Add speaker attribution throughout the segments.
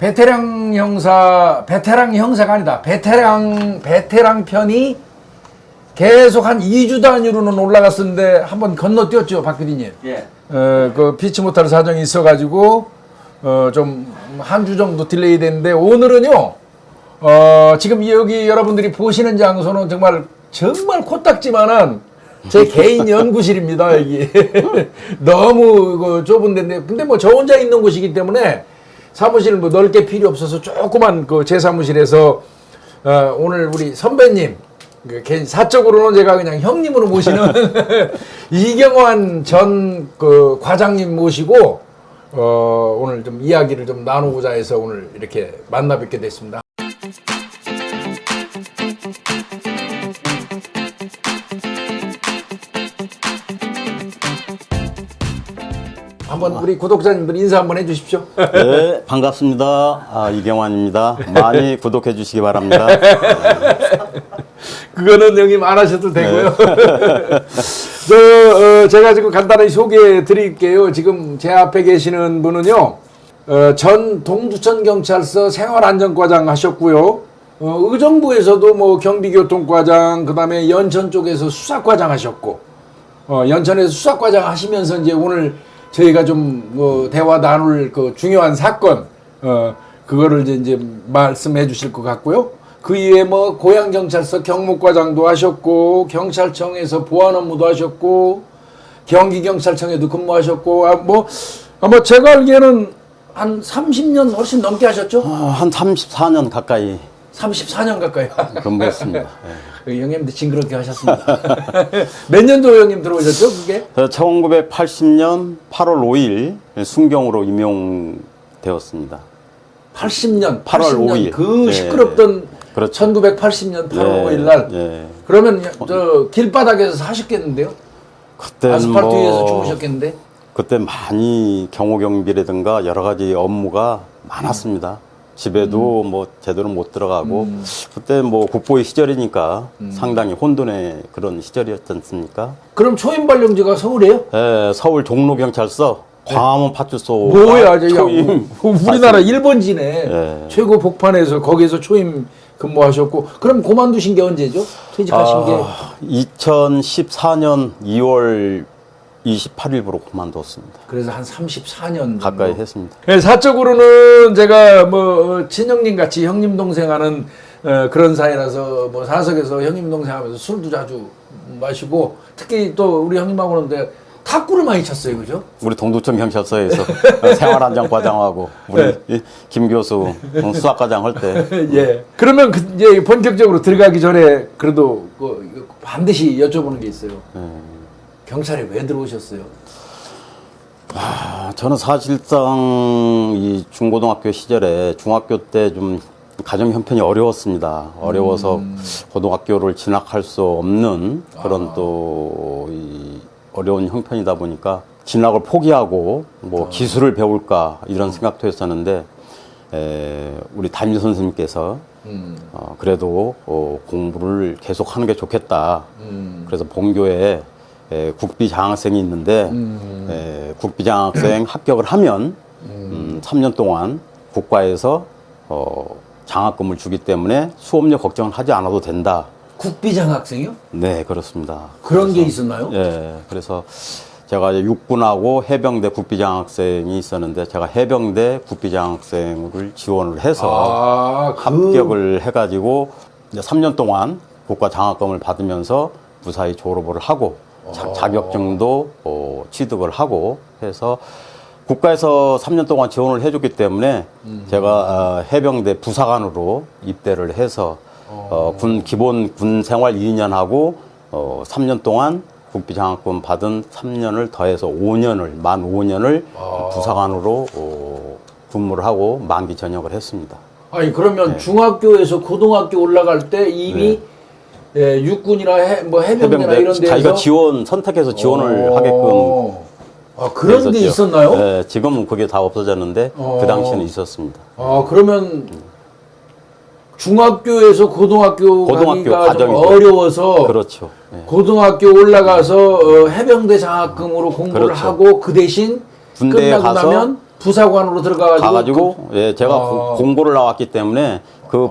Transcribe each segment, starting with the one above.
Speaker 1: 베테랑 형사가 아니다. 베테랑 편이 계속 한 2주 단위로는 올라갔었는데 한번 건너뛰었죠, 박 PD님.
Speaker 2: 예.
Speaker 1: 그 피치 못할 사정이 있어가지고 좀 한 주 정도 딜레이 됐는데 오늘은요. 지금 여기 여러분들이 보시는 장소는 정말 코딱지만한 제 개인 연구실입니다. 여기 너무 좁은 데인데, 근데 뭐 저 혼자 있는 곳이기 때문에 사무실 뭐 넓게 필요 없어서 조그만 제 사무실에서 오늘 우리 선배님, 개인 사적으로는 제가 그냥 형님으로 모시는 이경환 전 과장님 모시고 오늘 좀 이야기를 좀 나누고자 해서 오늘 이렇게 만나 뵙게 됐습니다. 한번 우리 구독자님들 인사 한번 해주십시오.
Speaker 2: 네, 반갑습니다. 이경환입니다. 많이 구독해 주시기 바랍니다.
Speaker 1: 그거는 형님 안 하셔도 되고요. 제가 지금 간단히 소개해 드릴게요. 지금 제 앞에 계시는 분은요, 전 동두천경찰서 생활안전과장 하셨고요. 의정부에서도 뭐 경비교통과장, 그 다음에 연천 쪽에서 수사과장 하셨고, 연천에서 수사과장 하시면서 이제 오늘 저희가 좀 대화 나눌 중요한 사건, 그거를 이제 말씀해 주실 것 같고요. 그 이외에 뭐 고양경찰서 경무과장도 하셨고, 경찰청에서 보안 업무도 하셨고, 경기경찰청에도 근무하셨고, 아마 제가 알기에는 한 30년 훨씬 넘게 하셨죠?
Speaker 2: 한 34년 가까이
Speaker 1: 34년 가까이
Speaker 2: 근무했습니다.
Speaker 1: 형님도 징그럽게 하셨습니다. 몇 년도 형님 들어오셨죠, 그게?
Speaker 2: 1980년 8월 5일 순경으로 임용되었습니다.
Speaker 1: 80년,
Speaker 2: 8월 5일.
Speaker 1: 그 시끄럽던
Speaker 2: 그렇죠.
Speaker 1: 1980년 8월 5일 날. 그러면 저 길바닥에서 사셨겠는데요?
Speaker 2: 그때는
Speaker 1: 아스팔트 위에서 주무셨겠는데?
Speaker 2: 그때 많이 경호경비라든가 여러 가지 업무가 많았습니다. 집에도 뭐 제대로 못 들어가고 그때 뭐 국보의 시절이니까 상당히 혼돈의 그런 시절이었지 않습니까?
Speaker 1: 그럼 초임 발령지가 서울이에요?
Speaker 2: 네, 서울 종로경찰서 광화문 파출소.
Speaker 1: 뭐야,
Speaker 2: 초임.
Speaker 1: 우리나라 1번지네. 최고 복판에서 거기서 초임 근무하셨고, 그럼 그만두신 게 언제죠? 퇴직하신 게?
Speaker 2: 2014년 2월 28일부로 그만뒀습니다.
Speaker 1: 그래서 한 34년
Speaker 2: 가까이 했습니다.
Speaker 1: 네, 사적으로는 제가 뭐 친형님 같이 형님 동생 하는 그런 사이라서 뭐 사석에서 형님 동생 하면서 술도 자주 마시고, 특히 또 우리 형님하고는 탁구를 많이 쳤어요, 그죠?
Speaker 2: 우리 동두천 경찰서에서 생활안전과장하고 우리 김 교수 수사과장 할 때.
Speaker 1: 예. 그러면 이제 본격적으로 들어가기 전에 그래도 반드시 여쭤보는 게 있어요. 경찰에 왜 들어오셨어요?
Speaker 2: 저는 사실상 이 중고등학교 시절에 중학교 때 좀 가정 형편이 어려웠습니다. 어려워서 고등학교를 진학할 수 없는 그런 또 이 어려운 형편이다 보니까 진학을 포기하고 뭐 기술을 배울까 이런 생각도 했었는데, 우리 담임 선생님께서 그래도 공부를 계속 하는 게 좋겠다. 그래서 본교에 국비장학생이 있는데 국비장학생 합격을 하면 3년 동안 국가에서 장학금을 주기 때문에 수업료 걱정을 하지 않아도 된다.
Speaker 1: 국비장학생이요?
Speaker 2: 네, 그렇습니다.
Speaker 1: 그런 게 있었나요?
Speaker 2: 예, 그래서 제가 이제 육군하고 해병대 국비장학생이 있었는데 제가 해병대 국비장학생을 지원을 해서 합격을 해가지고 이제 3년 동안 국가 장학금을 받으면서 무사히 졸업을 하고 자격증도 취득을 하고 해서 국가에서 3년 동안 지원을 해줬기 때문에 제가 해병대 부사관으로 입대를 해서 기본 군 생활 2년 하고 3년 동안 국비장학금 받은 3년을 더해서 만 5년을 부사관으로 근무를 하고 만기 전역을 했습니다.
Speaker 1: 아니 그러면 중학교에서 고등학교 올라갈 때 이미 육군이나 해병대나 이런 데서
Speaker 2: 자기가 선택해서 지원을 하게끔
Speaker 1: 그런
Speaker 2: 있었죠.
Speaker 1: 게 있었나요?
Speaker 2: 네, 지금은 그게 다 없어졌는데 그 당시에는 있었습니다.
Speaker 1: 그러면 중학교에서 고등학교 가기가 좀 어려워서
Speaker 2: 그렇죠. 네.
Speaker 1: 고등학교 올라가서 해병대 장학금으로 공부를
Speaker 2: 그렇죠.
Speaker 1: 하고 그 대신
Speaker 2: 군대에
Speaker 1: 끝나고
Speaker 2: 가서
Speaker 1: 나면 부사관으로
Speaker 2: 가가지고 예, 제가 공고를 나왔기 때문에 그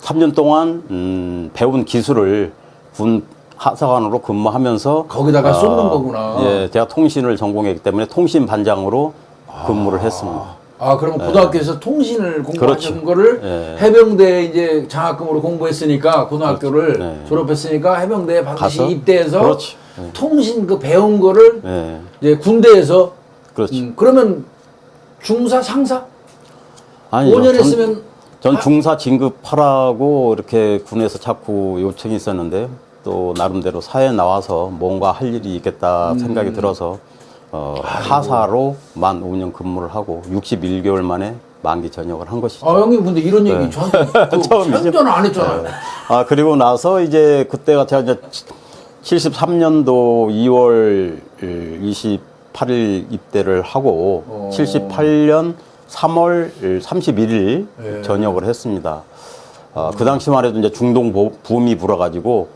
Speaker 2: 3년 동안 배운 기술을 군 하사관으로 근무하면서
Speaker 1: 거기다가 쏟는 거구나.
Speaker 2: 예, 제가 통신을 전공했기 때문에 통신 반장으로 근무를 했습니다.
Speaker 1: 그러면 고등학교에서 통신을 공부하는
Speaker 2: 그렇죠.
Speaker 1: 거를
Speaker 2: 예.
Speaker 1: 해병대에 이제 장학금으로 공부했으니까 고등학교를
Speaker 2: 그렇죠. 예.
Speaker 1: 졸업했으니까 해병대에 반드시
Speaker 2: 가서?
Speaker 1: 입대해서
Speaker 2: 그렇지. 예.
Speaker 1: 통신 그 배운 거를
Speaker 2: 예,
Speaker 1: 이제 군대에서
Speaker 2: 그렇죠.
Speaker 1: 그러면 중사 상사
Speaker 2: 아니죠.
Speaker 1: 5년 했으면
Speaker 2: 전 중사 진급하라고 이렇게 군에서 자꾸 요청이 있었는데 또 나름대로 사회에 나와서 뭔가 할 일이 있겠다 생각이 들어서 하사로 만 5년 근무를 하고 61개월 만에 만기 전역을 한 것이죠.
Speaker 1: 형님 근데 이런 얘기
Speaker 2: 네.
Speaker 1: 저한테
Speaker 2: 처음이죠.
Speaker 1: 생전 안 했잖아요.
Speaker 2: 그리고 나서 이제 그때가 제가 이제 73년도 2월 28일 입대를 하고 78년 3월 31일
Speaker 1: 예.
Speaker 2: 전역을 했습니다. 그 당시만 해도 이제 중동 붐이 불어가지고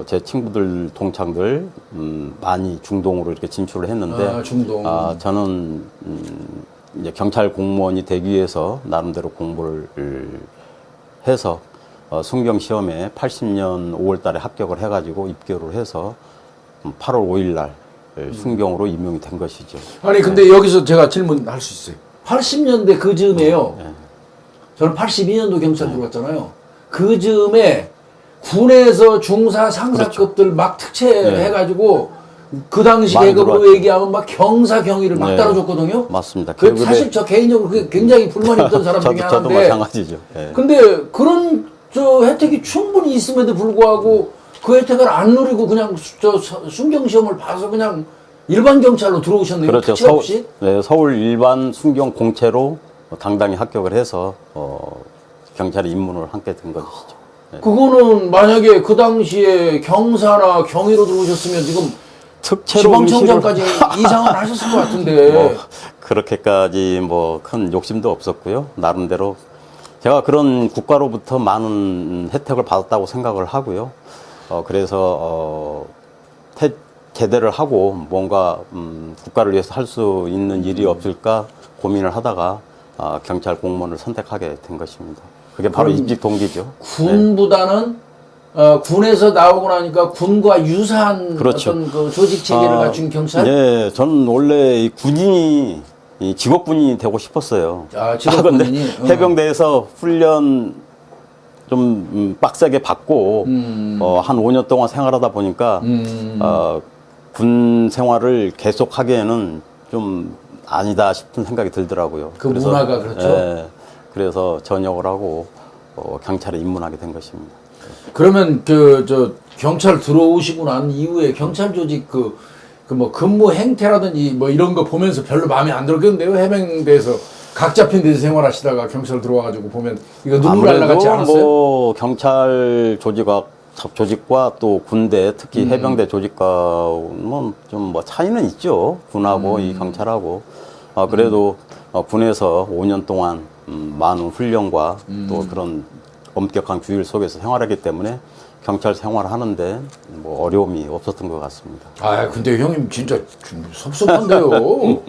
Speaker 2: 제 친구들 동창들 많이 중동으로 이렇게 진출을 했는데
Speaker 1: 중동.
Speaker 2: 저는 이제 경찰 공무원이 되기 위해서 나름대로 공부를 해서 순경 시험에 80년 5월달에 합격을 해가지고 입교를 해서 8월 5일날 순경으로 임용이 된 것이죠.
Speaker 1: 아니 근데 여기서 제가 질문할 수 있어요. 80년대 그 즈음에요. 저는 82년도 경찰 들어갔잖아요. 그 즈음에 군에서 중사 상사급들 막 특채해가지고 그 당시
Speaker 2: 많이
Speaker 1: 계급으로
Speaker 2: 들어왔죠.
Speaker 1: 얘기하면 막 경사 경위를 막
Speaker 2: 네.
Speaker 1: 따라줬거든요.
Speaker 2: 맞습니다.
Speaker 1: 그 사실 저 개인적으로 그게 굉장히 불만이 있던 사람 중에
Speaker 2: 저도
Speaker 1: 하나인데.
Speaker 2: 마찬가지죠. 예.
Speaker 1: 근데 그런 저 혜택이 충분히 있음에도 불구하고 그 혜택을 안 누리고 그냥 저 순경 시험을 봐서 그냥 일반 경찰로 들어오셨네요.
Speaker 2: 그렇죠.
Speaker 1: 특채 없이.
Speaker 2: 서울 일반 순경 공채로 당당히 합격을 해서 경찰에 입문을 하게 된 것이죠. 네.
Speaker 1: 그거는 만약에 그 당시에 경사나 경위로 들어오셨으면 지금
Speaker 2: 특채로
Speaker 1: 지방청장까지 이상은 하셨을 것 같은데.
Speaker 2: 그렇게까지 뭐 큰 욕심도 없었고요. 나름대로 제가 그런 국가로부터 많은 혜택을 받았다고 생각을 하고요. 그래서 제대를 하고 뭔가 국가를 위해서 할 수 있는 일이 없을까 고민을 하다가 경찰 공무원을 선택하게 된 것입니다. 그게 바로 입직 동기죠.
Speaker 1: 군보다는 군에서 나오고 나니까 군과 유사한
Speaker 2: 그렇죠.
Speaker 1: 어떤 그 조직 체계를 갖춘 경찰.
Speaker 2: 예, 저는 원래 이 군인이 직업군인이 되고 싶었어요.
Speaker 1: 직업군인이.
Speaker 2: 근데 해병대에서 훈련 좀 빡세게 받고 한 5년 동안 생활하다 보니까 군 생활을 계속하기에는 좀 아니다 싶은 생각이 들더라고요.
Speaker 1: 그 문화가 그렇죠.
Speaker 2: 예, 그래서 전역을 하고 경찰에 입문하게 된 것입니다.
Speaker 1: 그러면 저 경찰 들어오시고 난 이후에 경찰 조직 그 뭐 근무 행태라든지 뭐 이런 거 보면서 별로 마음에 안 들었겠는데요. 해병대에서 각 잡힌 데서 생활하시다가 경찰 들어와가지고 보면 이거 눈물 날라 같지 않았어요?
Speaker 2: 뭐 경찰 조직과 또 군대 특히 해병대 조직과는 좀 뭐 차이는 있죠. 군하고 이 경찰하고 그래도 군에서 5년 동안 많은 훈련과 또 그런 엄격한 규율 속에서 생활하기 때문에 경찰 생활하는데 뭐 어려움이 없었던 것 같습니다.
Speaker 1: 근데 형님 진짜 좀 섭섭한데요.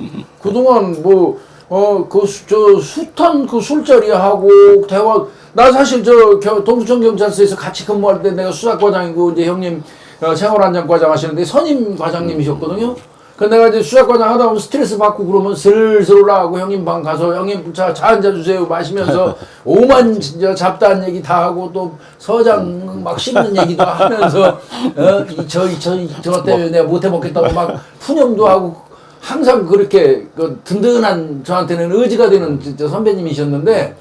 Speaker 1: 그동안 뭐 저 숱한 그 술자리 하고 대화 나 사실 저 동두천 경찰서에서 같이 근무할 때 내가 수사과장이고 이제 형님 생활안전과장 하시는데 선임 과장님이셨거든요. 그 내가 이제 수사과장 하다 보면 스트레스 받고 그러면 슬슬 올라가고 형님 방 가서 형님 차 한잔 주세요 마시면서 오만 진짜 잡다한 얘기 다 하고 또 서장 막 씹는 얘기도 하면서 저 때문에 내가 못해 먹겠다고 막 푸념도 하고 항상 그렇게 그 든든한 저한테는 의지가 되는 진짜 선배님이셨는데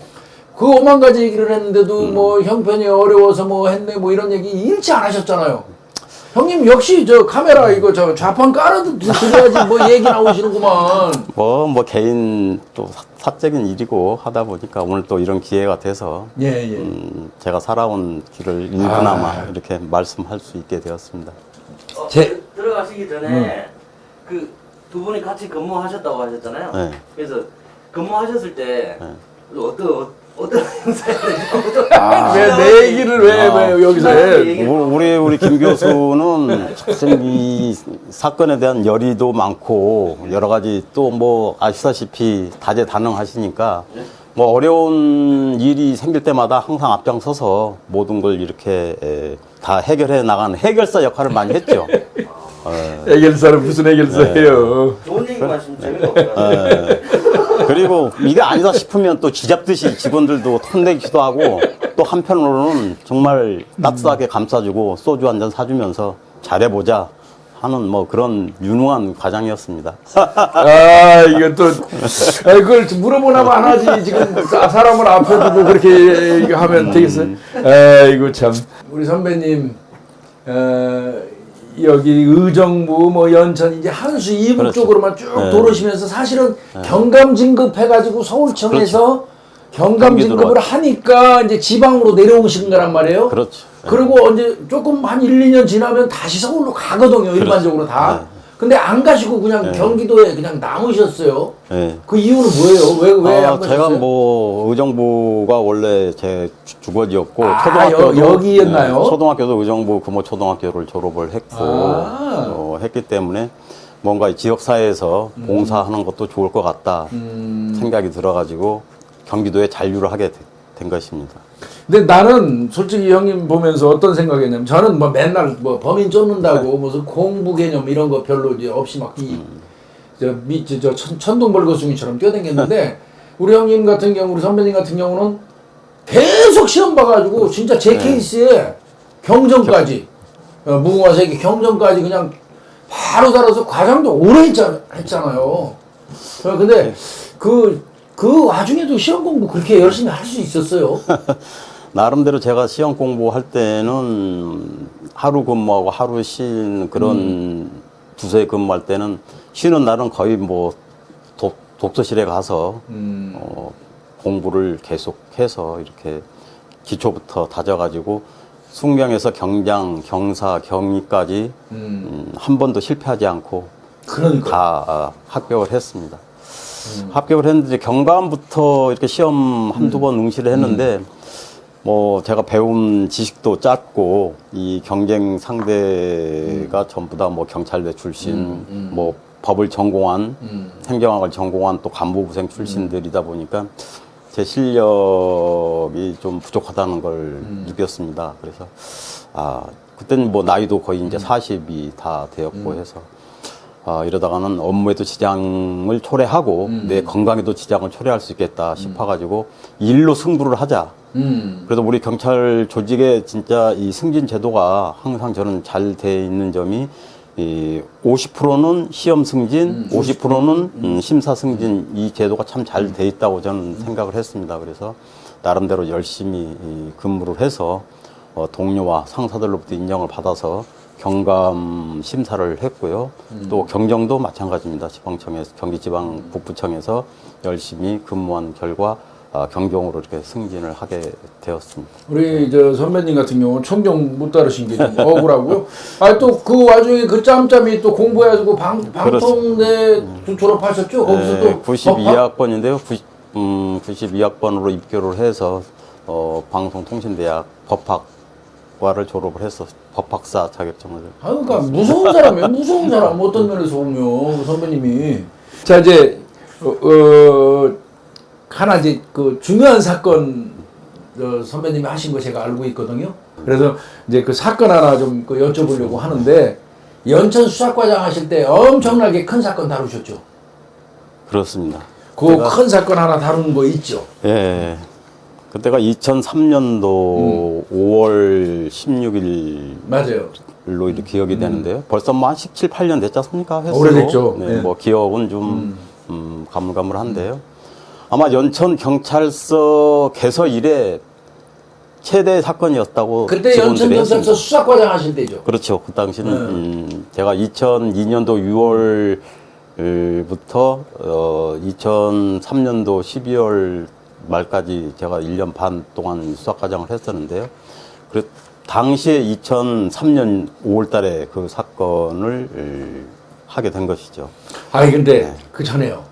Speaker 1: 그 오만 가지 얘기를 했는데도 뭐 형편이 어려워서 뭐 했네 뭐 이런 얘기 일치 안 하셨잖아요. 형님 역시 저 카메라 이거 저 좌판 깔아도 들어야지 뭐 얘기 나오시는구만.
Speaker 2: 뭐 개인 또 사적인 일이고 하다 보니까 오늘 또 이런 기회가 돼서
Speaker 1: 예.
Speaker 2: 제가 살아온 길을 일부나마 이렇게 말씀할 수 있게 되었습니다.
Speaker 3: 들어가시기 전에 그 두 분이 같이 근무하셨다고 하셨잖아요.
Speaker 2: 네.
Speaker 3: 그래서 근무하셨을 때 어떤 형사에
Speaker 1: 왜 내 얘기를 왜 여기서 해?
Speaker 2: 우리 김 교수는 참 이 사건에 대한 열의도 많고 여러 가지 또 뭐 아시다시피 다재다능하시니까 뭐 어려운 일이 생길 때마다 항상 앞장서서 모든 걸 이렇게 다 해결해 나가는 해결사 역할을 많이 했죠.
Speaker 1: 해결사는 무슨 해결사예요?
Speaker 3: 좋은 얘기 말씀 재미가 없어요.
Speaker 2: 그리고 이게 아니다 싶으면 또 쥐잡듯이 직원들도 ton내기도 하고 또 한편으로는 정말 따뜻하게 감싸주고 소주 한 잔 사주면서 잘해보자 하는 뭐 그런 유능한 과장이었습니다.
Speaker 1: 이거 또, 그걸 물어보나면 안 하지. 지금 사람을 앞에 두고 그렇게 하면 되겠어요? 이거 참. 우리 선배님, 여기 의정부, 뭐 연천, 이제 한수 이북
Speaker 2: 그렇죠.
Speaker 1: 쪽으로만 쭉
Speaker 2: 네.
Speaker 1: 도르시면서 사실은 경감 진급해가지고 서울청에서 경감 진급을 하니까 이제 지방으로 내려오신 거란 말이에요.
Speaker 2: 그렇죠.
Speaker 1: 그리고 언제 조금 한 1, 2년 지나면 다시 서울로 가거든요. 일반적으로 다.
Speaker 2: 네.
Speaker 1: 근데 안 가시고 그냥 경기도에 그냥 남으셨어요.
Speaker 2: 네.
Speaker 1: 그 이유는 뭐예요? 왜안 가셨어요?
Speaker 2: 제가 뭐 의정부가 원래 제 주거지였고
Speaker 1: 여기였나요?
Speaker 2: 초등학교도 의정부 금호초등학교를 졸업을 했고 했기 때문에 뭔가 지역사회에서 봉사하는 것도 좋을 것 같다 생각이 들어가지고 경기도에 잔류를 하게 된 것입니다.
Speaker 1: 근데 나는 솔직히 형님 보면서 어떤 생각이냐면 저는 뭐 맨날 뭐 범인 쫓는다고 무슨 공부 개념 이런 거 별로 이제 없이 막 천둥벌거숭이처럼 뛰어다녔는데 우리 형님 같은 경우 우리 선배님 같은 경우는 계속 시험 봐가지고 진짜 제 케이스에 경정까지 무궁화 세계 경정까지 그냥 바로 달아서 과장도 오래 했잖아요. 근데 그 와중에도 시험 공부 그렇게 열심히 할 수 있었어요.
Speaker 2: 나름대로 제가 시험 공부할 때는 하루 근무하고 하루 쉰 그런 부서에 근무할 때는 쉬는 날은 거의 뭐 독서실에 가서 공부를 계속해서 이렇게 기초부터 다져가지고 숙명에서 경장, 경사, 경위까지 한 번도 실패하지 않고
Speaker 1: 그러니까.
Speaker 2: 다 합격을 했습니다. 합격을 했는데 경감부터 이렇게 시험 한두 번 응시를 했는데 뭐 제가 배운 지식도 짧고 이 경쟁 상대가 전부 다 뭐 경찰대 출신 뭐 법을 전공한 행정학을 전공한 또 간부부생 출신들이다 보니까 제 실력이 좀 부족하다는 걸 느꼈습니다. 그래서 그때는 뭐 나이도 거의 이제 40이 다 되었고 해서 이러다가는 업무에도 지장을 초래하고 내 건강에도 지장을 초래할 수 있겠다 싶어가지고 일로 승부를 하자. 그래도 우리 경찰 조직에 진짜 이 승진 제도가 항상 저는 잘 돼 있는 점이 이 50%는 시험 승진, 50%는 심사 승진 이 제도가 참 잘 돼 있다고 저는 생각을 했습니다. 그래서 나름대로 열심히 근무를 해서 동료와 상사들로부터 인정을 받아서 경감 심사를 했고요. 또 경정도 마찬가지입니다. 지방청에서 경기지방 북부청에서 열심히 근무한 결과 경정으로 이렇게 승진을 하게 되었습니다.
Speaker 1: 우리 저 선배님 같은 경우는 총경 못 따르신 게 좀 억울하고요. 또 그 와중에 그 짬짬이 또 공부해가지고 방통대 졸업하셨죠? 거기서 또
Speaker 2: 92학번인데요. 92학번으로 입교를 해서 방송통신대학 법학과를 졸업을 해서 법학사 자격증을.
Speaker 1: 그러니까 무서운 사람이에요. 무서운 사람. 어떤 면에서 보면 선배님이. 자 이제 하나 이제 그 중요한 사건 선배님이 하신 거 제가 알고 있거든요. 그래서 이제 그 사건 하나 좀 여쭤보려고 하는데 연천 수사과장 하실 때 엄청나게 큰 사건 다루셨죠?
Speaker 2: 그렇습니다.
Speaker 1: 그 큰 사건 하나 다룬 거 있죠?
Speaker 2: 예. 그때가 2003년도 5월 16일
Speaker 1: 맞아요.
Speaker 2: 로 이렇게 기억이 되는데요. 벌써 뭐 한 17, 8년 됐지 않습니까? 횟수로.
Speaker 1: 오래됐죠.
Speaker 2: 네,
Speaker 1: 네.
Speaker 2: 뭐 기억은 좀 가물가물한데요. 아마 연천 경찰서 개서 이래 최대 사건이었다고
Speaker 1: 그때
Speaker 2: 직원들이
Speaker 1: 연천 경찰서
Speaker 2: 했습니다.
Speaker 1: 수사과장 하실 때죠?
Speaker 2: 그렇죠. 그 당시는 제가 2002년도 6월부터 2003년도 12월 말까지 제가 1년 반 동안 수사과장을 했었는데요. 그 당시에 2003년 5월 달에 그 사건을 하게 된 것이죠.
Speaker 1: 근데 그 전에요.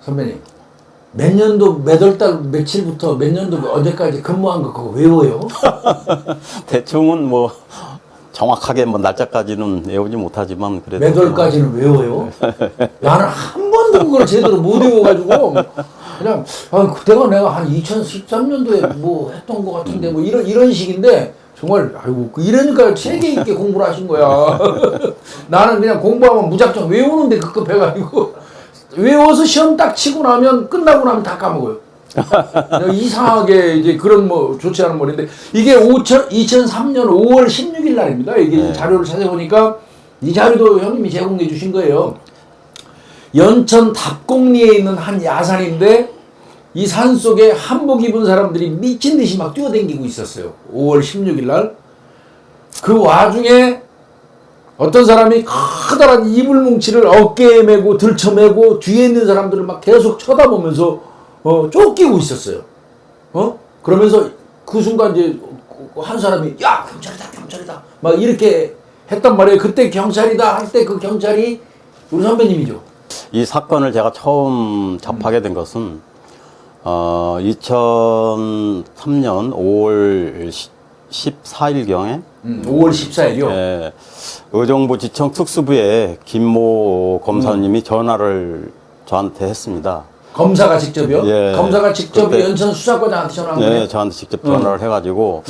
Speaker 1: 선배님. 몇 년도 몇 월 달 며칠부터 몇 년도 언제까지 근무한 거 그거 외워요?
Speaker 2: 대충은 뭐 정확하게 뭐 날짜까지는 외우지 못하지만 그래도
Speaker 1: 몇 월까지는 외워요? 나는 한 번도 그걸 제대로 못 외워가지고 그냥 그때가 내가 한 2013년도에 뭐 했던 것 같은데 뭐 이런 식인데 정말 아이고 이러니까 세계 있게 공부를 하신 거야. 나는 그냥 공부하면 무작정 외우는데 급급해가지고 외워서 시험 딱 치고 나면 끝나고 나면 다 까먹어요. 이상하게 이제 그런 뭐 좋지 않은 머리인데 이게 2003년 5월 16일 날입니다. 이게
Speaker 2: 네.
Speaker 1: 자료를 찾아보니까 이 자료도 형님이 제공해 주신 거예요. 연천 답곡리에 있는 한 야산인데 이 산 속에 한복 입은 사람들이 미친 듯이 막 뛰어다니고 있었어요. 5월 16일 날. 그 와중에 어떤 사람이 커다란 이불뭉치를 어깨에 메고 들쳐메고 뒤에 있는 사람들을 막 계속 쳐다보면서 쫓기고 있었어요. 그러면서 그 순간 이제 한 사람이 야 경찰이다 막 이렇게 했단 말이에요. 그때 경찰이다 할 때 그 경찰이 우리 선배님이죠.
Speaker 2: 이 사건을 제가 처음 접하게 된 것은 2003년 5월 14일경에
Speaker 1: 5월 14일이요.
Speaker 2: 예, 의정부 지청 특수부에 김모 검사님이 전화를 저한테 했습니다.
Speaker 1: 검사가 직접요?
Speaker 2: 예.
Speaker 1: 검사가 직접
Speaker 2: 그때-
Speaker 1: 연천 수사과장한테 전화한 거예요?
Speaker 2: 네, 저한테 직접 전화를 해가지고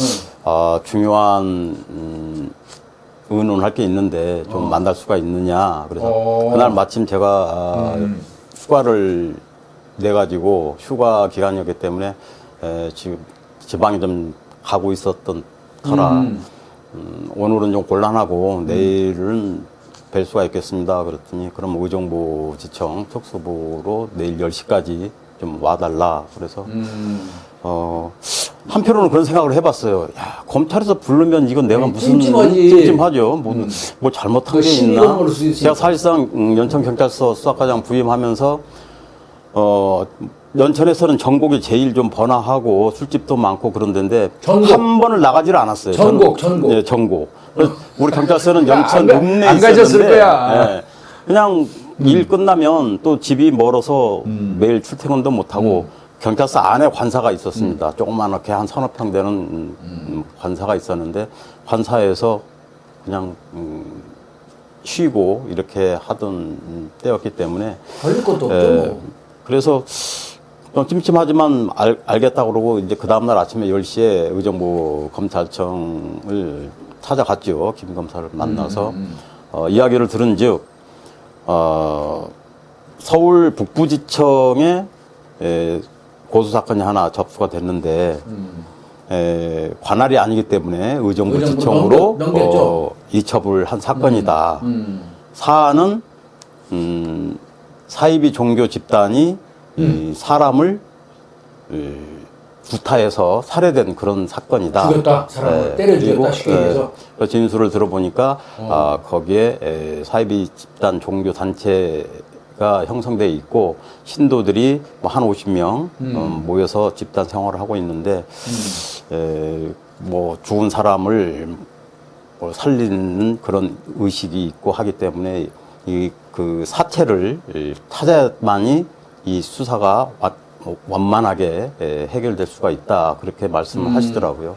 Speaker 2: 중요한 의논할 게 있는데 좀 만날 수가 있느냐. 그래서 그날 마침 제가 휴가를 내가지고 휴가 기간이었기 때문에 지금 지방에 좀 가고 있었던 터라 오늘은 좀 곤란하고 내일은 뵐 수가 있겠습니다. 그랬더니 그럼 의정부 지청 특수부로 내일 10시까지 좀 와달라. 그래서 한편으로는 그런 생각을 해봤어요. 야, 검찰에서 부르면 이건 내가 무슨
Speaker 1: 찜찜하지.
Speaker 2: 찜찜하죠. 뭐 잘못한 게
Speaker 1: 시비
Speaker 2: 있나?
Speaker 1: 걸을 수 있으니까.
Speaker 2: 제가 사실상 연천경찰서 수사과장 부임하면서 연천에서는 전국이 제일 좀 번화하고 술집도 많고 그런 데인데
Speaker 1: 전국.
Speaker 2: 한 번을 나가지를 않았어요.
Speaker 1: 전국.
Speaker 2: 예, 전국. 그래서 우리 경찰서는
Speaker 1: 야,
Speaker 2: 연천
Speaker 1: 안
Speaker 2: 읍내에
Speaker 1: 안 가셨을
Speaker 2: 있었는데,
Speaker 1: 거야.
Speaker 2: 예, 그냥 일 끝나면 또 집이 멀어서 매일 출퇴근도 못하고 경찰서 안에 관사가 있었습니다. 조그맣게 한 서너 평 되는 관사가 있었는데 관사에서 그냥 쉬고 이렇게 하던 때였기 때문에
Speaker 1: 걸릴 것도 없죠.
Speaker 2: 예,
Speaker 1: 뭐.
Speaker 2: 그래서 좀 찜찜하지만 알겠다 그러고 이제 그 다음날 아침에 10시에 의정부 검찰청을 찾아갔죠. 김 검사를 만나서 이야기를 들은 즉 서울 북부지청에 고소사건이 하나 접수가 됐는데 관할이 아니기 때문에 의정부지청으로
Speaker 1: 넘겼죠.
Speaker 2: 이첩을 한 사건이다. 사안은 사이비 종교 집단이 이 사람을 구타해서 살해된 그런 사건이다.
Speaker 1: 죽였다. 사람을 때려 죽였다. 쉽게 얘기해서.
Speaker 2: 그 진술을 들어보니까 거기에 사이비 집단 종교 단체가 형성되어 있고 신도들이 뭐 한 50명 모여서 집단 생활을 하고 있는데 뭐 죽은 사람을 뭐 살리는 그런 의식이 있고 하기 때문에 그 사체를 찾아야만이 이 수사가 완만하게 해결될 수가 있다. 그렇게 말씀을 하시더라고요.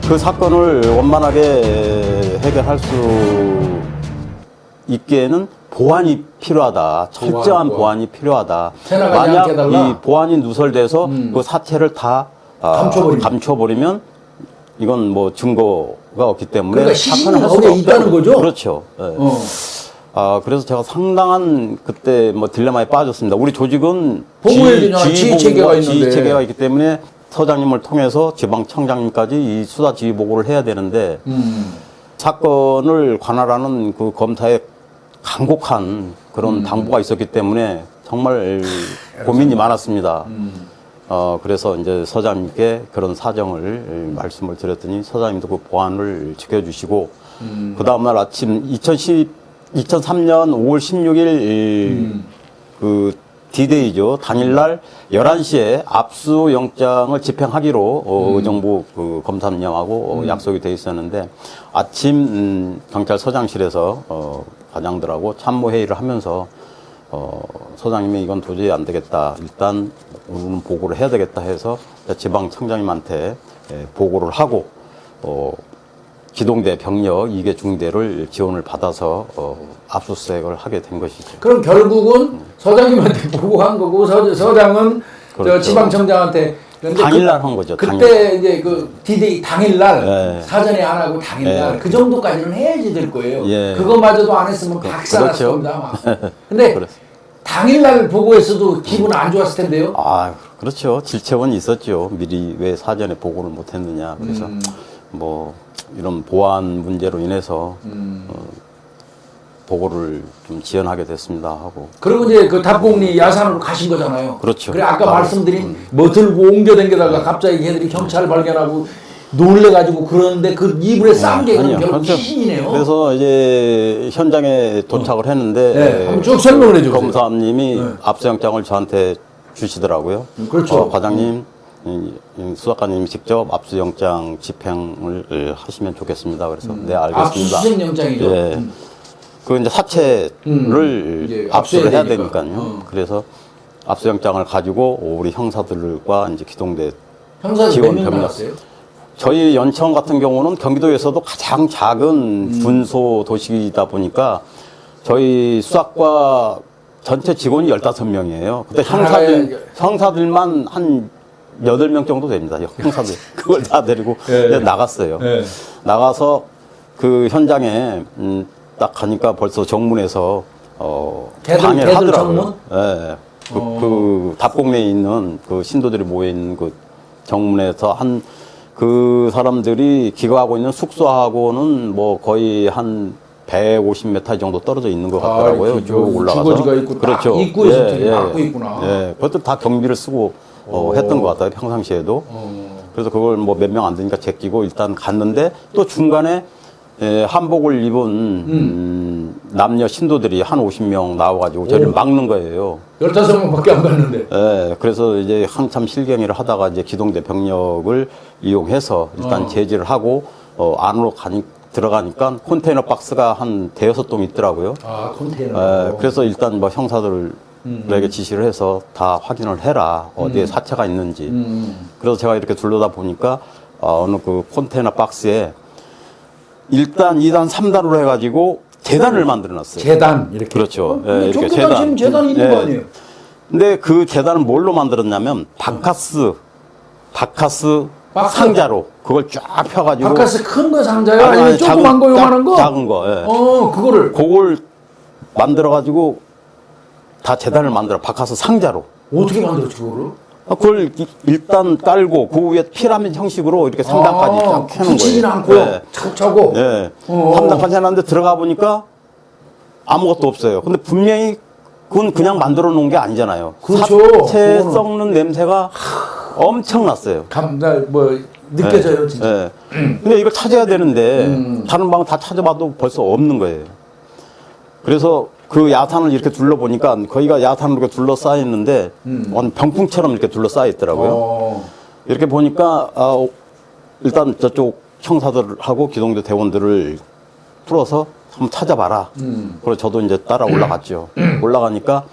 Speaker 2: 그 사건을 원만하게 해결할 수 있기에는 보안이 필요하다. 철저한 보안이 필요하다.
Speaker 1: 새나가지
Speaker 2: 만약
Speaker 1: 않게 해달라.
Speaker 2: 이 보안이 누설돼서 그 사체를 다 감춰버리면 이건 뭐 증거가 없기 때문에
Speaker 1: 그러니까 시신이
Speaker 2: 사건을 할 수가
Speaker 1: 거기에 있다는
Speaker 2: 없다.
Speaker 1: 거죠?
Speaker 2: 그렇죠. 예. 그래서 제가 상당한 그때 뭐 딜레마에 빠졌습니다. 우리 조직은
Speaker 1: 보고해야 되냐, 지휘체계가 있는데.
Speaker 2: 지휘체계가 있기 때문에 서장님을 통해서 지방청장님까지 이 수사 지휘 보고를 해야 되는데 사건을 관할하는 그 검사의 간곡한 그런 당부가 있었기 때문에 정말 고민이 많았습니다. 그래서 이제 서장님께 그런 사정을 말씀을 드렸더니 서장님도 그 보안을 지켜주시고 그 다음날 아침 2003년 5월 16일 그 D-Day죠. 당일날 11시에 압수영장을 집행하기로 의정부 그 검사님하고 약속이 돼 있었는데 아침 경찰서장실에서 과장들하고 참모회의를 하면서 서장님이 이건 도저히 안 되겠다. 일단 오늘은 보고를 해야 되겠다 해서 지방청장님한테 보고를 하고 기동대 병력 2개 중대를 지원을 받아서 압수수색을 하게 된 것이죠.
Speaker 1: 그럼 결국은 서장님한테 보고한 거고 서장은
Speaker 2: 그렇죠.
Speaker 1: 저 지방청장한테 근데
Speaker 2: 당일날 한 거죠.
Speaker 1: 그때
Speaker 2: 당일날.
Speaker 1: 이제 그 D-Day 당일날
Speaker 2: 네.
Speaker 1: 사전에 안 하고 당일날
Speaker 2: 네.
Speaker 1: 그 정도까지는 해야지 될 거예요.
Speaker 2: 예.
Speaker 1: 그거마저도 안 했으면 박살 났을
Speaker 2: 그렇죠.
Speaker 1: 겁니다. 아마. 근데
Speaker 2: 그렇습니다.
Speaker 1: 당일날 보고했어도 기분 안 좋았을 텐데요.
Speaker 2: 아, 그렇죠. 질책은 있었죠. 미리 왜 사전에 보고를 못 했느냐. 그래서 뭐 이런 보안 문제로 인해서 보고를 좀 지연하게 됐습니다 하고.
Speaker 1: 그리고 이제 그 답곡리 야산으로 가신 거잖아요.
Speaker 2: 그렇죠.
Speaker 1: 그래 아까
Speaker 2: 바로.
Speaker 1: 말씀드린 뭐 들고 옮겨 댕겨다가 갑자기 걔들이 경찰 발견하고 놀래가지고 그러는데 그 이불에 싼 게 그럼 결국
Speaker 2: 그렇죠.
Speaker 1: 시신이네요.
Speaker 2: 그래서 이제 현장에 도착을 했는데
Speaker 1: 네, 한번 쭉 설명을 해주세요.
Speaker 2: 검사님이 압수영장을 저한테 주시더라고요.
Speaker 1: 그렇죠.
Speaker 2: 과장님, 이 수사관님이 직접 압수영장 집행을 하시면 좋겠습니다. 그래서 네 알겠습니다.
Speaker 1: 압수수색 영장이죠.
Speaker 2: 예. 그 이제 사체를
Speaker 1: 이제
Speaker 2: 압수를 해야
Speaker 1: 되니까.
Speaker 2: 되니까요. 그래서 압수영장을 가지고 우리 형사들과 이제 기동대
Speaker 1: 형사들
Speaker 2: 지원
Speaker 1: 몇명
Speaker 2: 병력.
Speaker 1: 나왔어요?
Speaker 2: 저희 연천 같은 경우는 경기도에서도 가장 작은 군소 도시이다 보니까 저희 수사과 전체 직원이 15명이에요. 근데 형사들만 한 8명 정도 됩니다. 형사들. 그걸 다 데리고
Speaker 1: 네.
Speaker 2: 나갔어요.
Speaker 1: 네.
Speaker 2: 나가서 그 현장에 딱 가니까 벌써 정문에서
Speaker 1: 걔들
Speaker 2: 하더라고요.
Speaker 1: 정문?
Speaker 2: 예. 그 답곡내에 있는 그 신도들이 모여 있는 그 정문에서 그 사람들이 기거하고 있는 숙소하고는 뭐 거의 한 150m 정도 떨어져 있는 것 같더라고요.
Speaker 1: 이렇게
Speaker 2: 쭉 올라가서.
Speaker 1: 주거지가 있고 딱
Speaker 2: 그렇죠.
Speaker 1: 입구에서 되게 막고 있구나.
Speaker 2: 예. 그것도 다 경비를 쓰고 했던 것 같아요. 평상시에도. 그래서 그걸 뭐 몇 명 안 되니까 제끼고 일단 갔는데 또 중간에 한복을 입은 남녀 신도들이 한 50명 나와가지고 저를 막는 거예요.
Speaker 1: 15명밖에 안 갔는데.
Speaker 2: 예, 그래서 이제 한참 실갱이를 하다가 이제 기동대 병력을 이용해서 일단 제지를 하고 안으로 들어가니까 컨테이너 박스가 한 대여섯 동 있더라고요.
Speaker 1: 아, 컨테이너.
Speaker 2: 예, 그래서 일단 뭐 형사들에게 지시를 해서 다 확인을 해라. 어디에 사체가 있는지. 그래서 제가 이렇게 둘러다 보니까 어느 그 컨테이너 박스에 1단, 2단, 3단으로 해가지고 재단을 만들어 놨어요.
Speaker 1: 재단 이렇게.
Speaker 2: 그렇죠.
Speaker 1: 근데
Speaker 2: 이렇게
Speaker 1: 쫓겨다니면 재단이 있는
Speaker 2: 예.
Speaker 1: 거 아니에요?
Speaker 2: 근데 그 재단을 뭘로 만들었냐면 바카스 상자로 그걸 쫙 펴가지고
Speaker 1: 바카스 큰 거 상자요? 아니면 조그만 거 요만한 거?
Speaker 2: 작은 거. 예.
Speaker 1: 그거를
Speaker 2: 그걸 만들어가지고 다 재단을 만들어 바카스 상자로.
Speaker 1: 어떻게 만들었지 그거를?
Speaker 2: 그걸 일단 깔고 그 위에 피라미드 형식으로 이렇게 3단까지 쫙 해놓은
Speaker 1: 붙이진
Speaker 2: 거예요.
Speaker 1: 않고요.
Speaker 2: 예.
Speaker 1: 차곡차곡.
Speaker 2: 예. 3단까지 해놨는데 들어가 보니까 아무것도 없어요. 근데 분명히 그건 그냥 만들어 놓은 게 아니잖아요.
Speaker 1: 그렇죠.
Speaker 2: 사체
Speaker 1: 그거는.
Speaker 2: 썩는 냄새가 엄청 났어요.
Speaker 1: 느껴져요 진짜.
Speaker 2: 예. 근데 이걸 찾아야 되는데 다른 방은 다 찾아봐도 벌써 없는 거예요. 그래서 그 야산을 이렇게 둘러보니까 거기가 야산으로 이렇게 둘러싸여 있는데 병풍처럼 이렇게 둘러싸여 있더라고요. 이렇게 보니까 일단 저쪽 형사들하고 기동대 대원들을 풀어서 한번 찾아봐라. 그래서 저도 이제 따라 올라갔죠. 올라가니까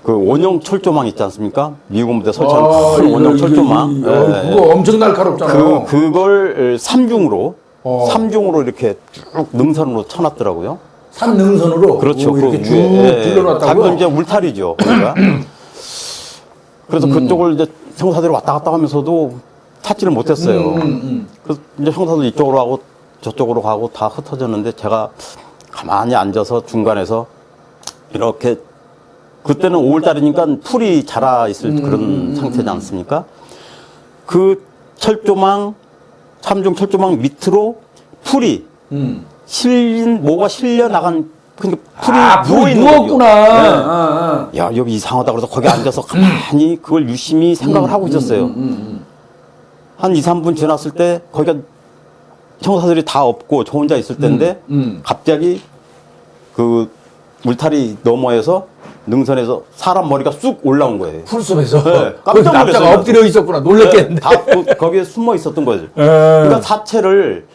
Speaker 2: 그 원형 철조망 있지 않습니까? 미군 부대 설치한 큰 원형 철조망. 예.
Speaker 1: 그거 엄청 날카롭잖아요.
Speaker 2: 그걸 삼중으로 이렇게 쭉 능선으로 쳐놨더라고요.
Speaker 1: 산 능선으로.
Speaker 2: 그렇죠.
Speaker 1: 이렇게
Speaker 2: 그
Speaker 1: 쭉
Speaker 2: 위에,
Speaker 1: 둘러놨다고요.
Speaker 2: 자기도 이제 울타리죠. 그러니까. 그래서 그쪽을 이제 형사들이 왔다 갔다 하면서도 찾지를 못했어요. 그래서 이제 형사들 이쪽으로 하고 저쪽으로 가고 다 흩어졌는데 제가 가만히 앉아서 중간에서 이렇게 그때는 5월달이니까 풀이 자라 있을 그런 상태지 않습니까? 그 철조망, 삼중 철조망 밑으로 풀이 뭐가 실려 나간 그러니까 풀이 누워 있는
Speaker 1: 누웠구나.
Speaker 2: 야, 여기 이상하다 그래서 거기 앉아서 가만히 그걸 유심히 생각을 하고 있었어요. 한 2, 3분 지났을 때 거기가 형사들이 다 없고 저 혼자 있을 때인데 갑자기 그 울타리 너머에서 능선에서 사람 머리가 쑥 올라온 거예요.
Speaker 1: 풀숲에서
Speaker 2: 네,
Speaker 1: 거기
Speaker 2: 깜짝
Speaker 1: 납자가
Speaker 2: 놀랐어요.
Speaker 1: 엎드려 있었구나. 놀랬겠는데.
Speaker 2: 다 거기에 숨어 있었던 거죠. 그러니까 사체를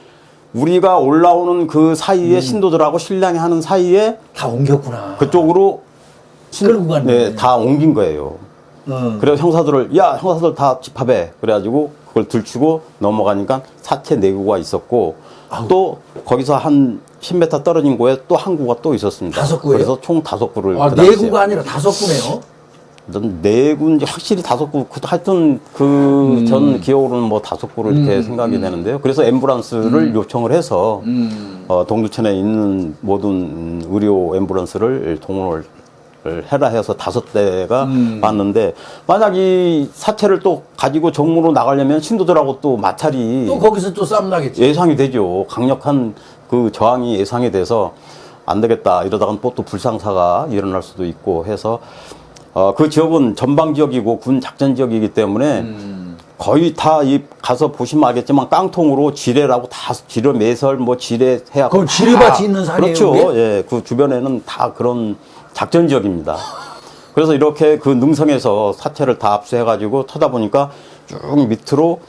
Speaker 2: 우리가 올라오는 그 사이에 신도들하고 신랑이 하는 사이에
Speaker 1: 다 옮겼구나.
Speaker 2: 그쪽으로
Speaker 1: 끌고 갔네.
Speaker 2: 네, 다 옮긴 거예요. 그래서 형사들을 야 형사들 다 집합해 그래가지고 그걸 들추고 넘어가니까 사체 내구가 있었고 또 거기서 한 10m 떨어진 곳에 또 한 구가 또 있었습니다.
Speaker 1: 5구예요?
Speaker 2: 그래서 총 5구를
Speaker 1: 아,
Speaker 2: 그 당시에.
Speaker 1: 4구가 아니라 5구네요.
Speaker 2: 네 군지 확실히 5구 하여튼 그 전 기억으로는 뭐 5구로 이렇게 생각이 되는데요. 그래서 앰뷸런스를 요청을 해서 동두천에 있는 모든 의료 앰뷸런스를 동원을 해라 해서 5대가 왔는데 만약 이 사체를 또 가지고 정무로 나가려면 신도들하고 또 마찰이
Speaker 1: 또 거기서 또 싸움 나겠지.
Speaker 2: 예상이 되죠. 강력한 그 저항이 예상이 돼서 안 되겠다 이러다가 또 불상사가 일어날 수도 있고 해서 그 지역은 전방 지역이고 군 작전 지역이기 때문에 거의 다 이 가서 보시면 알겠지만 깡통으로 지뢰라고 다 지뢰 매설 뭐 지뢰 해야
Speaker 1: 그럼 지뢰밭이 있는 산이에요,
Speaker 2: 그렇죠.
Speaker 1: 그게?
Speaker 2: 예, 그 주변에는 다 그런 작전 지역입니다. 그래서 이렇게 그 능성에서 사체를 다 압수해가지고 터다 보니까 쭉 밑으로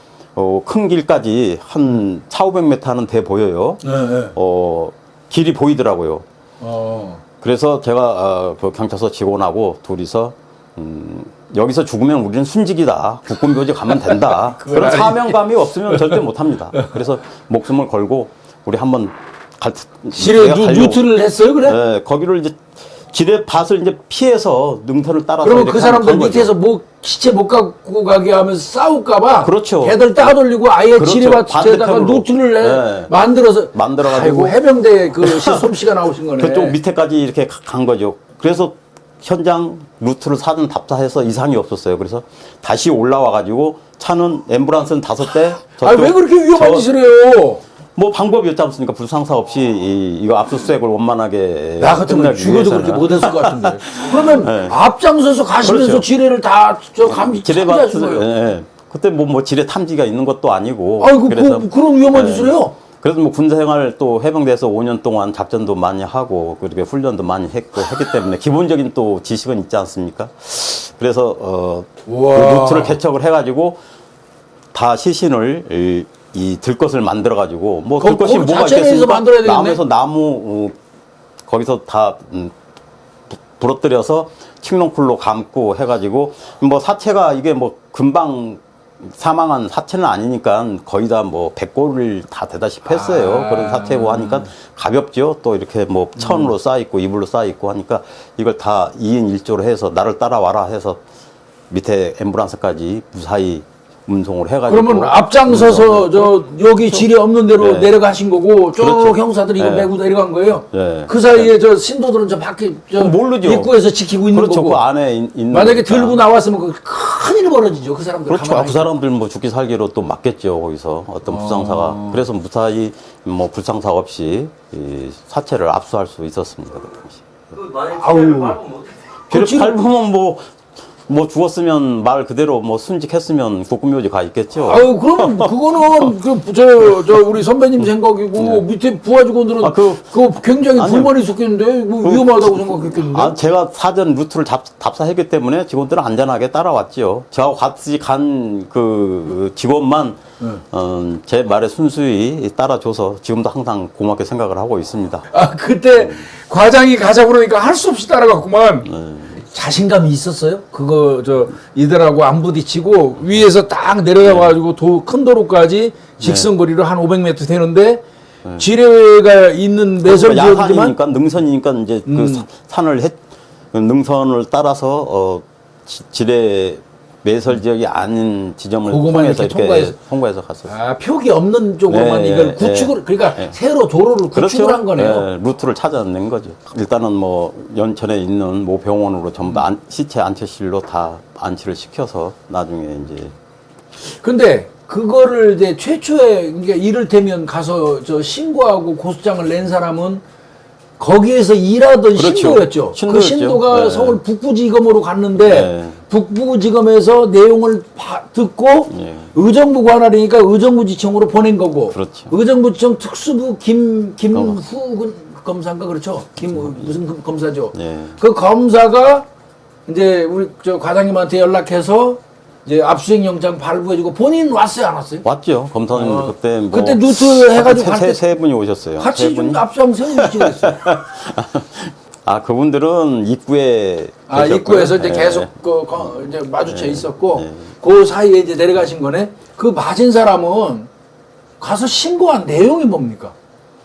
Speaker 2: 큰 길까지 한 400~500m 하는 데 보여요.
Speaker 1: 네, 네.
Speaker 2: 길이 보이더라고요.
Speaker 1: 어.
Speaker 2: 그래서 제가 그 경찰서 직원하고 둘이서 여기서 죽으면 우리는 순직이다. 국군묘지 가면 된다. 그런 사명감이 없으면 절대 못합니다. 그래서 목숨을 걸고 우리 한번
Speaker 1: 지뢰 루트를 했어요, 그래?
Speaker 2: 네, 거기를 이제 지뢰밭을 이제 피해서 능선을 따라서
Speaker 1: 그러면
Speaker 2: 이렇게
Speaker 1: 그 사람들
Speaker 2: 간 거죠.
Speaker 1: 밑에서 뭐 시체 못 갖고 가게 하면서 싸울까봐
Speaker 2: 그렇죠.
Speaker 1: 걔들 따돌리고 아예
Speaker 2: 그렇죠.
Speaker 1: 지뢰밭에다가
Speaker 2: 반대편으로.
Speaker 1: 루트를
Speaker 2: 네.
Speaker 1: 만들어가지고
Speaker 2: 만들어가지고
Speaker 1: 해병대 그 솜씨가 나오신 거네.
Speaker 2: 그쪽 밑에까지 이렇게 간 거죠. 그래서 현장 루트를 사전 답사해서 이상이 없었어요. 그래서 다시 올라와가지고 차는 앰뷸런스는 5대.
Speaker 1: 아왜 그렇게 위험한 짓을 해요?
Speaker 2: 뭐 방법이었지 않습니까? 불상사 없이 이거 압수수색을 원만하게
Speaker 1: 나 같으면
Speaker 2: 끝내기
Speaker 1: 죽어도 그렇게
Speaker 2: 위해서는.
Speaker 1: 못했을 것 같은데. 그러면
Speaker 2: 네.
Speaker 1: 앞장서서 가시면서
Speaker 2: 그렇죠.
Speaker 1: 지뢰를 다 탐지하신
Speaker 2: 지뢰밭을
Speaker 1: 거예요.
Speaker 2: 예. 그때 뭐 지뢰 탐지가 있는 것도 아니고
Speaker 1: 아이고
Speaker 2: 그래서
Speaker 1: 그런 위험한
Speaker 2: 예.
Speaker 1: 짓을 해요?
Speaker 2: 그래도 뭐 군사생활 또 해병대에서 5년 동안 작전도 많이 하고 그렇게 훈련도 많이 했기 때문에 기본적인 또 지식은 있지 않습니까? 그래서
Speaker 1: 우와.
Speaker 2: 그 루트를 개척을 해가지고 다 시신을 이 들것을 만들어가지고 뭐 들것이
Speaker 1: 거기
Speaker 2: 뭐가
Speaker 1: 자체 내에서
Speaker 2: 있겠습니까?
Speaker 1: 만들어야 되겠네?
Speaker 2: 나무에서 나무 거기서 다 부러뜨려서 칡롱쿨로 감고 해가지고 뭐 사체가 이게 뭐 금방 사망한 사체는 아니니까 거의 다 뭐 100골을 다 되다시피 했어요. 그런 사체고 하니까 가볍죠. 또 이렇게 뭐 천으로 쌓여있고 이불로 쌓여있고 하니까 이걸 다 2인 1조로 해서 나를 따라와라 해서 밑에 앰뷸런스까지 무사히 운송을 해가지고.
Speaker 1: 그러면 앞장서서 여기 지뢰 없는 데로
Speaker 2: 네.
Speaker 1: 내려가신 거고 쭉
Speaker 2: 그렇죠.
Speaker 1: 형사들이 이거
Speaker 2: 네.
Speaker 1: 메고 내려간 거예요.
Speaker 2: 네.
Speaker 1: 그 사이에 저 신도들은 저 밖에
Speaker 2: 모르죠.
Speaker 1: 입구에서 지키고 있는
Speaker 2: 그렇죠.
Speaker 1: 거고.
Speaker 2: 그 안에 있는
Speaker 1: 만약에
Speaker 2: 거니까.
Speaker 1: 들고 나왔으면 그 큰일 벌어지죠. 그 사람들.
Speaker 2: 그렇죠.
Speaker 1: 가만히
Speaker 2: 그 사람들 뭐 죽기 살기로 또 맞겠죠. 거기서 어떤 불상사가. 그래서 무사히 뭐 불상사 없이 이 사체를 압수할 수 있었습니다. 그 당시.
Speaker 3: 그 만약에
Speaker 1: 아우.
Speaker 3: 지뢰를 밟으면 어떻게 돼요?
Speaker 2: 뒤를 밟으면 뭐 죽었으면 말 그대로 뭐 순직했으면 국군묘지 가 있겠죠.
Speaker 1: 아유, 그러면 그거는 우리 선배님 생각이고 밑에 부하 직원들은
Speaker 2: 아,
Speaker 1: 그거 굉장히
Speaker 2: 아니요.
Speaker 1: 불만이 있었겠는데 뭐 위험하다고 생각했겠는데.
Speaker 2: 아, 제가 사전 루트를 답사했기 때문에 직원들은 안전하게 따라왔죠. 저하고 같이 간 그 직원만 제 말에 순수히 따라줘서 지금도 항상 고맙게 생각을 하고 있습니다.
Speaker 1: 아, 그때 과장이 가자 그러니까 할 수 없이 따라갔구만. 자신감이 있었어요? 그거 이들하고 안 부딪히고 위에서 딱 내려가가지고 큰 도로까지 직선거리로 한 500m 되는데 지뢰가 있는 매설 지역이지만
Speaker 2: 야산이니까 능선이니까 이제 그 능선을 따라서 지뢰 매설 지역이 아닌 지점을
Speaker 1: 그거만
Speaker 2: 통해서
Speaker 1: 이렇게
Speaker 2: 이렇게 통과해서 갔었어요.
Speaker 1: 아, 표기 없는 쪽으로만
Speaker 2: 네,
Speaker 1: 이걸
Speaker 2: 네,
Speaker 1: 구축을 그러니까
Speaker 2: 네.
Speaker 1: 새로 도로를 구축을 한 거네요.
Speaker 2: 네, 루트를 찾아낸 거죠. 일단은 뭐 연천에 있는 모 병원으로 전부 시체 안치실로 다 안치를 시켜서 나중에 이제
Speaker 1: 근데 그거를 이제 최초에 그러니까 이를테면 가서 신고하고 고소장을 낸 사람은 거기에서 일하던
Speaker 2: 그렇죠.
Speaker 1: 신도였죠. 그
Speaker 2: 신도였죠.
Speaker 1: 신도가
Speaker 2: 네.
Speaker 1: 서울 북부지검으로 갔는데
Speaker 2: 네.
Speaker 1: 북부지검에서 내용을 듣고
Speaker 2: 예.
Speaker 1: 의정부 관할이니까 의정부지청으로 보낸 거고.
Speaker 2: 그렇죠.
Speaker 1: 의정부지청 특수부 김후 검사인가 그렇죠? 무슨 검사죠?
Speaker 2: 예.
Speaker 1: 그 검사가 이제 우리 저 과장님한테 연락해서 이제 압수수색 영장 발부해주고 본인 왔어요, 안 왔어요?
Speaker 2: 왔죠. 검사님 그때 뭐
Speaker 1: 그때 루트 해가지고 갈 때
Speaker 2: 세 분이 오셨어요.
Speaker 1: 같이
Speaker 2: 세
Speaker 1: 좀
Speaker 2: 분이?
Speaker 1: 앞서 한번 세워주시겠어요?
Speaker 2: 아, 그분들은 입구에
Speaker 1: 아,
Speaker 2: 계셨고요.
Speaker 1: 입구에서 이제
Speaker 2: 예.
Speaker 1: 계속 이제 마주쳐 있었고 그 사이에 이제 내려가신 거네. 그 맞은 사람은 가서 신고한 내용이 뭡니까?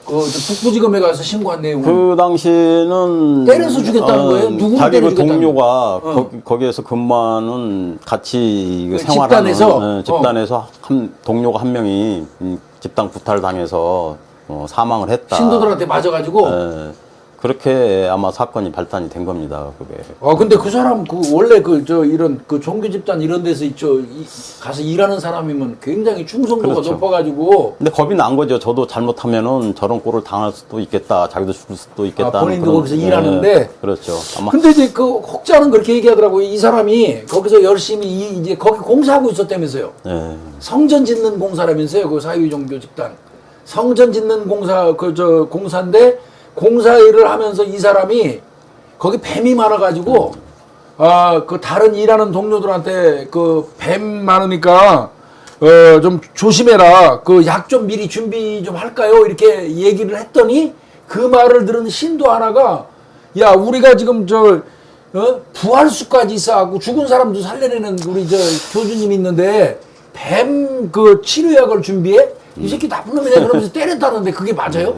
Speaker 1: 그 북부지검에 가서 신고한 내용은
Speaker 2: 그 당시는
Speaker 1: 때려서 죽였다는 거예요? 누구를
Speaker 2: 자기
Speaker 1: 때려
Speaker 2: 그
Speaker 1: 죽였다는
Speaker 2: 동료가 거기에서 근무하는 같이 그
Speaker 1: 그
Speaker 2: 생활하는
Speaker 1: 집단에서?
Speaker 2: 집단에서 동료가 한 명이 집단 구타를 당해서 사망을 했다.
Speaker 1: 신도들한테 맞아가지고.
Speaker 2: 예. 그렇게 아마 사건이 발단이 된 겁니다. 그게.
Speaker 1: 근데 그 사람 원래 이런 종교 집단 이런 데서 가서 일하는 사람이면 굉장히 충성도가
Speaker 2: 그렇죠.
Speaker 1: 높아가지고.
Speaker 2: 근데 겁이 난 거죠. 저도 잘못하면은 저런 꼴을 당할 수도 있겠다. 자기도 죽을 수도 있겠다.
Speaker 1: 본인도 거기서 일하는데.
Speaker 2: 그렇죠. 아마
Speaker 1: 근데 이제 그 혹자는 그렇게 얘기하더라고요. 이 사람이 거기서 열심히 이제 거기 공사하고 있었다면서요.
Speaker 2: 예.
Speaker 1: 성전 짓는 공사라면서요. 그 사회주의 종교 집단. 성전 짓는 공사인데 공사 일을 하면서 이 사람이 거기 뱀이 많아가지고 그 다른 일하는 동료들한테 그 뱀 많으니까 좀 조심해라. 그 약 좀 미리 준비 좀 할까요? 이렇게 얘기를 했더니 그 말을 들은 신도 하나가 야 우리가 지금 부활수까지 있어갖고 죽은 사람도 살려내는 우리 교주님 있는데 뱀 그 치료약을 준비해? 이 새끼 나쁜 놈이네 그러면서 때렸다는데 그게 맞아요?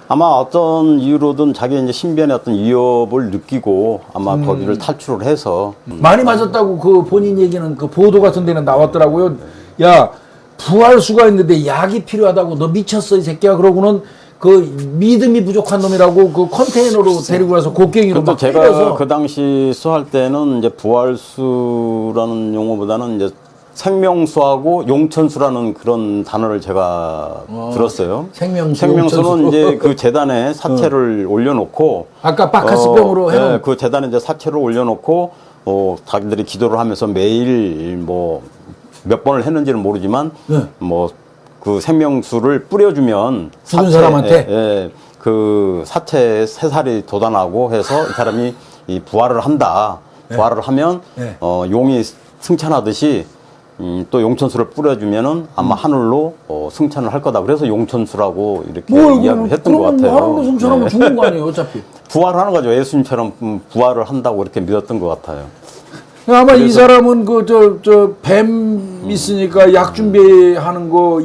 Speaker 2: 아마 어떤 이유로든 자기 이제 신변의 어떤 위협을 느끼고 아마 거기를 탈출을 해서
Speaker 1: 많이 맞았다고 그 본인 얘기는 그 보도 같은 데는 나왔더라고요. 야 부활수가 있는데 약이 필요하다고 너 미쳤어 이 새끼야 그러고는 그 믿음이 부족한 놈이라고 그 컨테이너로 데리고 가서 곡괭이로
Speaker 2: 또
Speaker 1: 막
Speaker 2: 제가
Speaker 1: 때려서
Speaker 2: 그 당시 수할 때는 이제 부활수라는 용어보다는 이제 생명수하고 용천수라는 그런 단어를 제가 들었어요.
Speaker 1: 생명수는
Speaker 2: 생명수는 이제 그 재단에 사체를 올려놓고
Speaker 1: 아까 바카스병으로 해놓은
Speaker 2: 네, 그 재단에 이제 사체를 올려놓고 자기들이 기도를 하면서 매일 뭐 몇 번을 했는지는 모르지만
Speaker 1: 네.
Speaker 2: 뭐 그 생명수를 뿌려주면
Speaker 1: 죽은 사람한테?
Speaker 2: 그 사체에 새살이 돋아나고 해서 이 사람이 이 부활을 한다. 부활을 하면
Speaker 1: 네.
Speaker 2: 용이 승천하듯이 또 용천수를 뿌려주면은 아마 하늘로 승천을 할 거다. 그래서 용천수라고 이렇게 이야기를 했던 것 같아요.
Speaker 1: 하늘로 승천하면 죽는 거 아니에요 어차피.
Speaker 2: 부활하는 거죠. 예수님처럼 부활을 한다고 이렇게 믿었던 것 같아요.
Speaker 1: 아마 이 사람은 뱀 있으니까 약 준비하는 거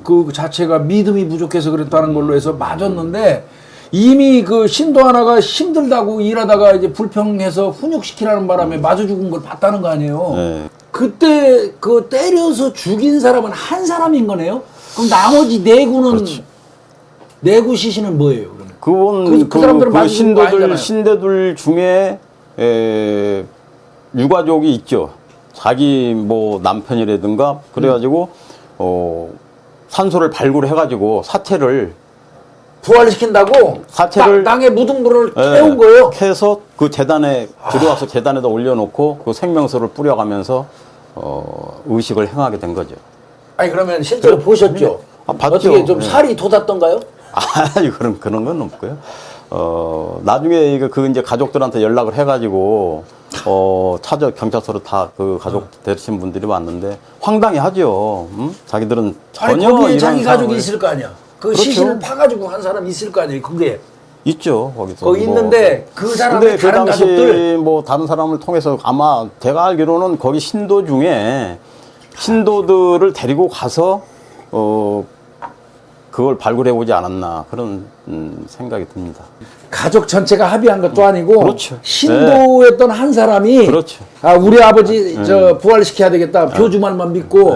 Speaker 1: 그 자체가 믿음이 부족해서 그랬다는 걸로 해서 맞았는데 이미 그 신도 하나가 힘들다고 일하다가 이제 불평해서 훈육시키라는 바람에 맞아 죽은 걸 봤다는 거 아니에요.
Speaker 2: 네.
Speaker 1: 그때 그 때려서 죽인 사람은 한 사람인 거네요. 그럼 나머지 네 구는
Speaker 2: 그렇죠.
Speaker 1: 네 구 시신은 뭐예요? 그러면?
Speaker 2: 그건
Speaker 1: 그 사람들은
Speaker 2: 그
Speaker 1: 맞은 거 아니잖아요.
Speaker 2: 신도들 중에 유가족이 있죠. 자기 뭐 남편이라든가 그래가지고 산소를 발굴해가지고 사체를
Speaker 1: 부활시킨다고 땅에 묻은 거를 캐온 거예요.
Speaker 2: 캐서 그 재단에 들어와서 재단에다 올려놓고 그 생명수를 뿌려가면서 의식을 행하게 된 거죠.
Speaker 1: 아니 그러면 실제로 보셨죠?
Speaker 2: 봤죠.
Speaker 1: 어떻게 좀 살이 돋았던가요?
Speaker 2: 아니 그런 건 없고요. 나중에 그 이제 가족들한테 연락을 해가지고 경찰서로 다 그 가족 데리신 분들이 왔는데 황당해하죠. 자기들은 전혀
Speaker 1: 아니 거기에
Speaker 2: 이런
Speaker 1: 자기 가족이
Speaker 2: 상황을-
Speaker 1: 있을 거 아니야. 그
Speaker 2: 그렇죠.
Speaker 1: 시신을 파가지고 한 사람 있을 거 아니에요. 그게
Speaker 2: 있죠 거기서.
Speaker 1: 거기 있는데 그 사람의
Speaker 2: 근데 그
Speaker 1: 다른
Speaker 2: 당시
Speaker 1: 가족들
Speaker 2: 뭐 다른 사람을 통해서 아마 제가 알기로는 거기 신도 중에 신도들을 데리고 가서 그걸 발굴해 오지 않았나 그런 생각이 듭니다.
Speaker 1: 가족 전체가 합의한 것도 아니고
Speaker 2: 그렇죠.
Speaker 1: 신도였던 한 사람이
Speaker 2: 그렇죠.
Speaker 1: 우리 아버지 부활시켜야 되겠다. 교주말만 믿고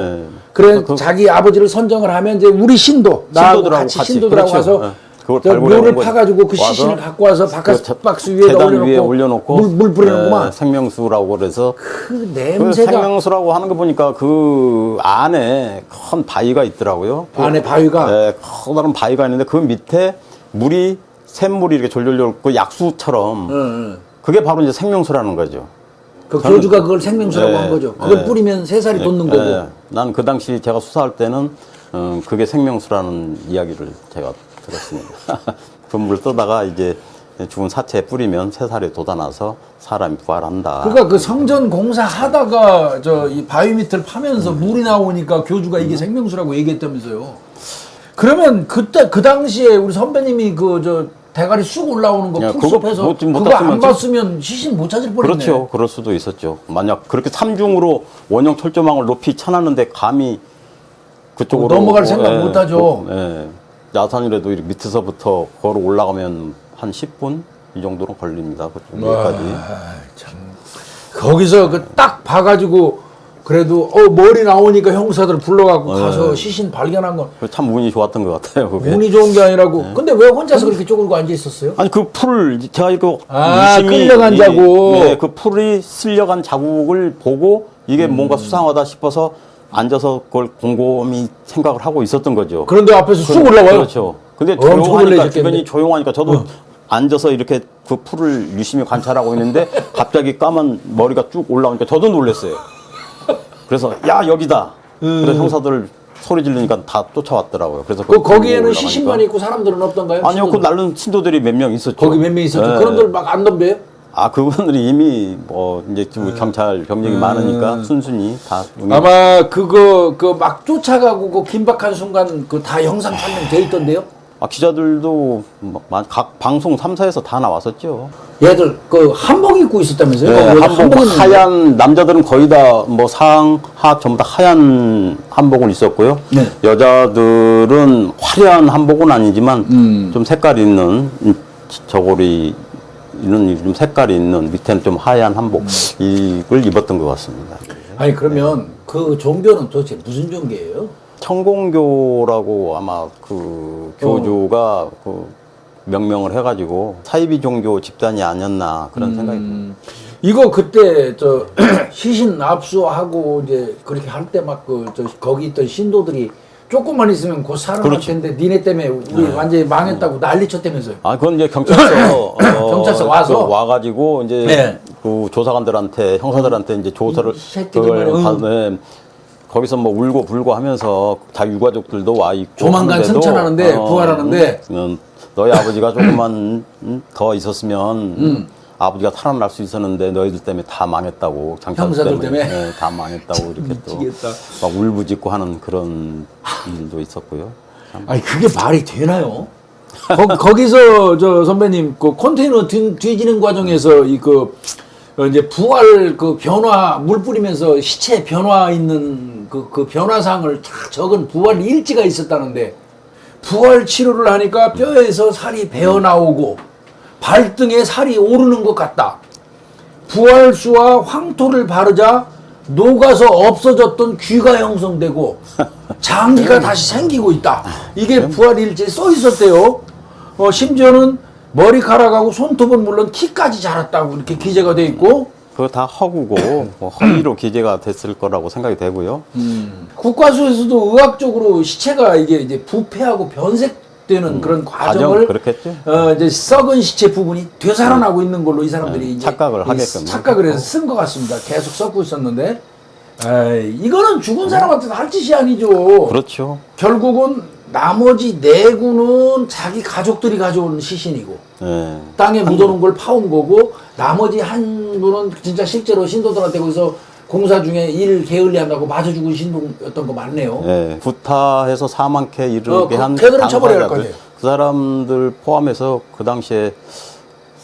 Speaker 1: 그래 자기 아버지를 선정을 하면 이제 우리 신도 나하고 같이 신도들하고
Speaker 2: 그렇죠.
Speaker 1: 와서
Speaker 2: 그걸
Speaker 1: 묘를
Speaker 2: 발굴해
Speaker 1: 파가지고 그
Speaker 2: 와서
Speaker 1: 시신을 갖고 와서 박스 위에다
Speaker 2: 재단 위에 올려놓고
Speaker 1: 물 뿌리는구만.
Speaker 2: 생명수라고 그래서
Speaker 1: 그
Speaker 2: 그
Speaker 1: 냄새가
Speaker 2: 생명수라고 하는 거 보니까 그 안에 큰 바위가 있더라고요.
Speaker 1: 안에 바위가
Speaker 2: 네, 커다란 바위가 있는데 그 밑에 물이 샘물이 이렇게 졸졸졸 그 약수처럼 그게 바로 이제 생명수라는 거죠.
Speaker 1: 그 교주가 그걸 생명수라고 한 거죠. 그걸 뿌리면 3살이 돋는 거고.
Speaker 2: 난 그 당시 제가 수사할 때는 그게 생명수라는 이야기를 제가 들었습니다. 그 물 떠다가 이제 죽은 사체에 뿌리면 3살이 돋아나서 사람이 부활한다.
Speaker 1: 그러니까 그 성전 공사 하다가 이 바위 밑을 파면서 물이 나오니까 교주가 이게 생명수라고 얘기했다면서요. 그러면 그때 그 당시에 우리 선배님이 대가리 쑥 올라오는 거
Speaker 2: 야,
Speaker 1: 풀숲에서
Speaker 2: 못
Speaker 1: 그거
Speaker 2: 봤으면
Speaker 1: 안 봤으면 시신 못 찾을 뻔했네.
Speaker 2: 그렇죠. 그럴 수도 있었죠. 만약 그렇게 삼중으로 원형 철조망을 높이 쳐놨는데 감히 그쪽으로
Speaker 1: 넘어갈 생각 못 하죠.
Speaker 2: 야산이라도 이렇게 밑에서부터 걸어 올라가면 한 10분 이 정도는 걸립니다. 그쪽까지.
Speaker 1: 거기서 그 딱 봐가지고 그래도 머리 나오니까 형사들 불러갖고 가서 시신 발견한 건
Speaker 2: 참 운이 좋았던 것 같아요. 그게.
Speaker 1: 운이 좋은 게 아니라고. 근데 왜 혼자서 그렇게 쪼그리고 앉아 있었어요?
Speaker 2: 아니 그 풀을 제가 이거
Speaker 1: 끌려간 자국.
Speaker 2: 그 풀이 쓸려간 자국을 보고 이게 뭔가 수상하다 싶어서 앉아서 그걸 곰곰이 생각을 하고 있었던 거죠.
Speaker 1: 그런데 앞에서 쑥 올라와요.
Speaker 2: 그렇죠. 근데
Speaker 1: 엄청
Speaker 2: 조용하니까
Speaker 1: 놀라셨겠네.
Speaker 2: 주변이 조용하니까 저도 앉아서 이렇게 그 풀을 유심히 관찰하고 있는데 갑자기 까만 머리가 쭉 올라오니까 저도 놀랐어요. 그래서 야 여기다. 그래서 형사들 소리 지르니까 다 쫓아왔더라고요. 그래서
Speaker 1: 거기에는
Speaker 2: 올라가니까.
Speaker 1: 시신만 있고 사람들은 없던가요?
Speaker 2: 아니요, 그
Speaker 1: 신도들?
Speaker 2: 날른 신도들이 몇 명 있었죠.
Speaker 1: 거기 몇 명 있었죠.
Speaker 2: 네.
Speaker 1: 그런들 막 안 덤벼요?
Speaker 2: 그분들이 이미 이제 지금 경찰 병력이 많으니까 순순히 다
Speaker 1: 아마 그거 막 쫓아가고 그 긴박한 순간 그 다 영상 촬영 돼 있던데요?
Speaker 2: 기자들도 각 방송 3사에서 다 나왔었죠.
Speaker 1: 얘들 그 한복 입고 있었다면서요?
Speaker 2: 네,
Speaker 1: 거기
Speaker 2: 한복
Speaker 1: 한복은
Speaker 2: 하얀 남자들은 거의 다 상하 전부 다 하얀 한복을 입었고요.
Speaker 1: 네.
Speaker 2: 여자들은 화려한 한복은 아니지만 좀 색깔 있는 저고리 있는 좀 색깔이 있는 밑에는 좀 하얀 한복 이걸 입었던 것 같습니다.
Speaker 1: 아니 그러면 그 종교는 도대체 무슨 종교예요?
Speaker 2: 천공교라고 아마 그 교주가 그 명명을 해가지고 사이비 종교 집단이 아니었나 그런 생각이 듭니다.
Speaker 1: 이거 그때 시신 압수하고 이제 그렇게 할 때 막 거기 있던 신도들이 조금만 있으면 곧 살아날
Speaker 2: 그렇죠.
Speaker 1: 텐데 니네 때문에 우리 완전히 망했다고 난리 쳤다면서요.
Speaker 2: 그건 이제 경찰서
Speaker 1: 경찰서 와서?
Speaker 2: 와가지고 이제
Speaker 1: 네.
Speaker 2: 그 조사관들한테 형사들한테 이제 조사를
Speaker 1: 새끼들만,
Speaker 2: 거기서 뭐 울고 불고 하면서 자기 유가족들도 와 있고
Speaker 1: 조만간
Speaker 2: 하는데도,
Speaker 1: 승천하는데 부활하는데
Speaker 2: 너희 아버지가 조금만 더 있었으면 아버지가 살아날 수 있었는데 너희들 때문에 다 망했다고
Speaker 1: 형사들 때문에?
Speaker 2: 다 망했다고 이렇게 또
Speaker 1: 미치겠다.
Speaker 2: 막 울부짖고 하는 그런 일도 있었고요.
Speaker 1: 아니 그게 말이 되나요? 거기서 선배님 그 컨테이너 뒤지는 과정에서 이제 부활 변화 물 뿌리면서 시체 변화 있는 그 변화상을 딱 적은 부활 일지가 있었다는데 부활 치료를 하니까 뼈에서 살이 배어 나오고 발등에 살이 오르는 것 같다. 부활수와 황토를 바르자 녹아서 없어졌던 귀가 형성되고 장기가 다시 생기고 있다. 이게 부활 일지에 써 있었대요. 심지어는 머리카락하고 손톱은 물론 키까지 자랐다고 이렇게 기재가 돼 있고.
Speaker 2: 그거 다 허구고 허위로 기재가 됐을 거라고 생각이 되고요.
Speaker 1: 국과수에서도 의학적으로 시체가 이게 이제 부패하고 변색되는 그런 과정을
Speaker 2: 그렇겠죠.
Speaker 1: 이제 썩은 시체 부분이 되살아나고 있는 걸로 이 사람들이 이제
Speaker 2: 착각을 하게끔
Speaker 1: 착각을 해서 쓴 것 같습니다. 계속 썩고 있었는데 이거는 죽은 사람한테도 할 짓이 아니죠.
Speaker 2: 그렇죠.
Speaker 1: 결국은 나머지 4구는 자기 가족들이 가져온 시신이고
Speaker 2: 네.
Speaker 1: 땅에 묻어놓은 걸 파온 거고 나머지 한 분은 진짜 실제로 신도들한테 거기서 공사 중에 일 게을리한다고 맞아 죽은 신도였던 거 맞네요.
Speaker 2: 네. 구타해서 사망케 이르게 한
Speaker 1: 걔들은 처벌해야 할
Speaker 2: 당사자들,
Speaker 1: 거예요.
Speaker 2: 그 사람들 포함해서 그 당시에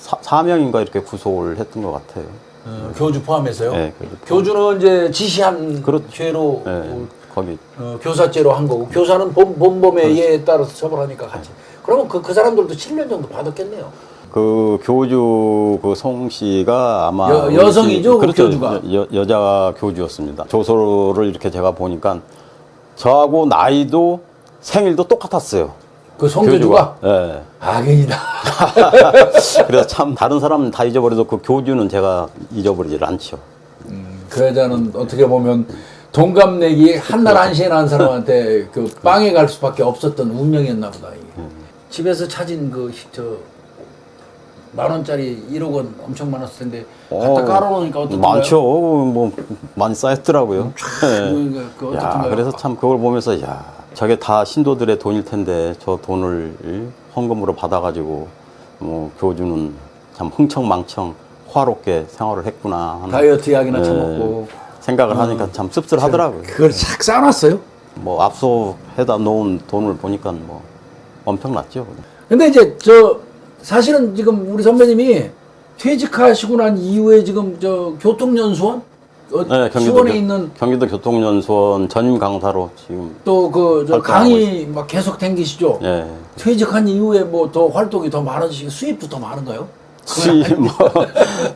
Speaker 2: 4명인가 이렇게 구속을 했던 것 같아요.
Speaker 1: 교주 포함해서요.
Speaker 2: 네,
Speaker 1: 교주는 이제 지시한
Speaker 2: 그렇죠.
Speaker 1: 죄로
Speaker 2: 네. 거기
Speaker 1: 교사죄로 한 거고 교사는 본범의 예에 따라서 처벌하니까 같이. 그러면 그 사람들도 7년 정도 받았겠네요.
Speaker 2: 그 교주 그 송 씨가 아마
Speaker 1: 여성이죠, 그
Speaker 2: 그렇죠.
Speaker 1: 교주가.
Speaker 2: 여자 교주였습니다. 조서를 이렇게 제가 보니까 저하고 나이도 생일도 똑같았어요.
Speaker 1: 그 성교주가
Speaker 2: 네.
Speaker 1: 악인이다.
Speaker 2: 그래서 참 다른 사람은 다 잊어버려도 그 교주는 제가 잊어버리질 않죠.
Speaker 1: 그 여자는 어떻게 보면 동갑내기 한날 한시에 난 사람한테 그 빵에 갈 수밖에 없었던 운명이었나 보다. 이게. 집에서 찾은 만 원짜리 1억 원 엄청 많았을 텐데 갖다 깔아놓으니까 어떻게
Speaker 2: 많죠. 뭐 많이 쌓였더라고요. 네.
Speaker 1: 그
Speaker 2: 야,
Speaker 1: 어떻던가요?
Speaker 2: 그래서 참 그걸 보면서 야, 저게 다 신도들의 돈일 텐데 저 돈을 헌금으로 받아가지고 뭐 교주는 참 흥청망청 화롭게 생활을 했구나 하는
Speaker 1: 다이어트 약이나 처먹고
Speaker 2: 생각을 하니까 참 씁쓸하더라고요.
Speaker 1: 그걸 착 쌓아놨어요.
Speaker 2: 뭐 압수해다 놓은 돈을 보니까 뭐 엄청났죠.
Speaker 1: 근데 이제 사실은 지금 우리 선배님이 퇴직하시고 난 이후에 지금 교통연수원
Speaker 2: 네,
Speaker 1: 수원에 있는
Speaker 2: 경기도 교통연수원 전임 강사로 지금
Speaker 1: 또
Speaker 2: 활동하고
Speaker 1: 강의 막 계속 댕기시죠.
Speaker 2: 예.
Speaker 1: 퇴직한 이후에 뭐 더 활동이 더 많아지시고 수입도 더 많은가요?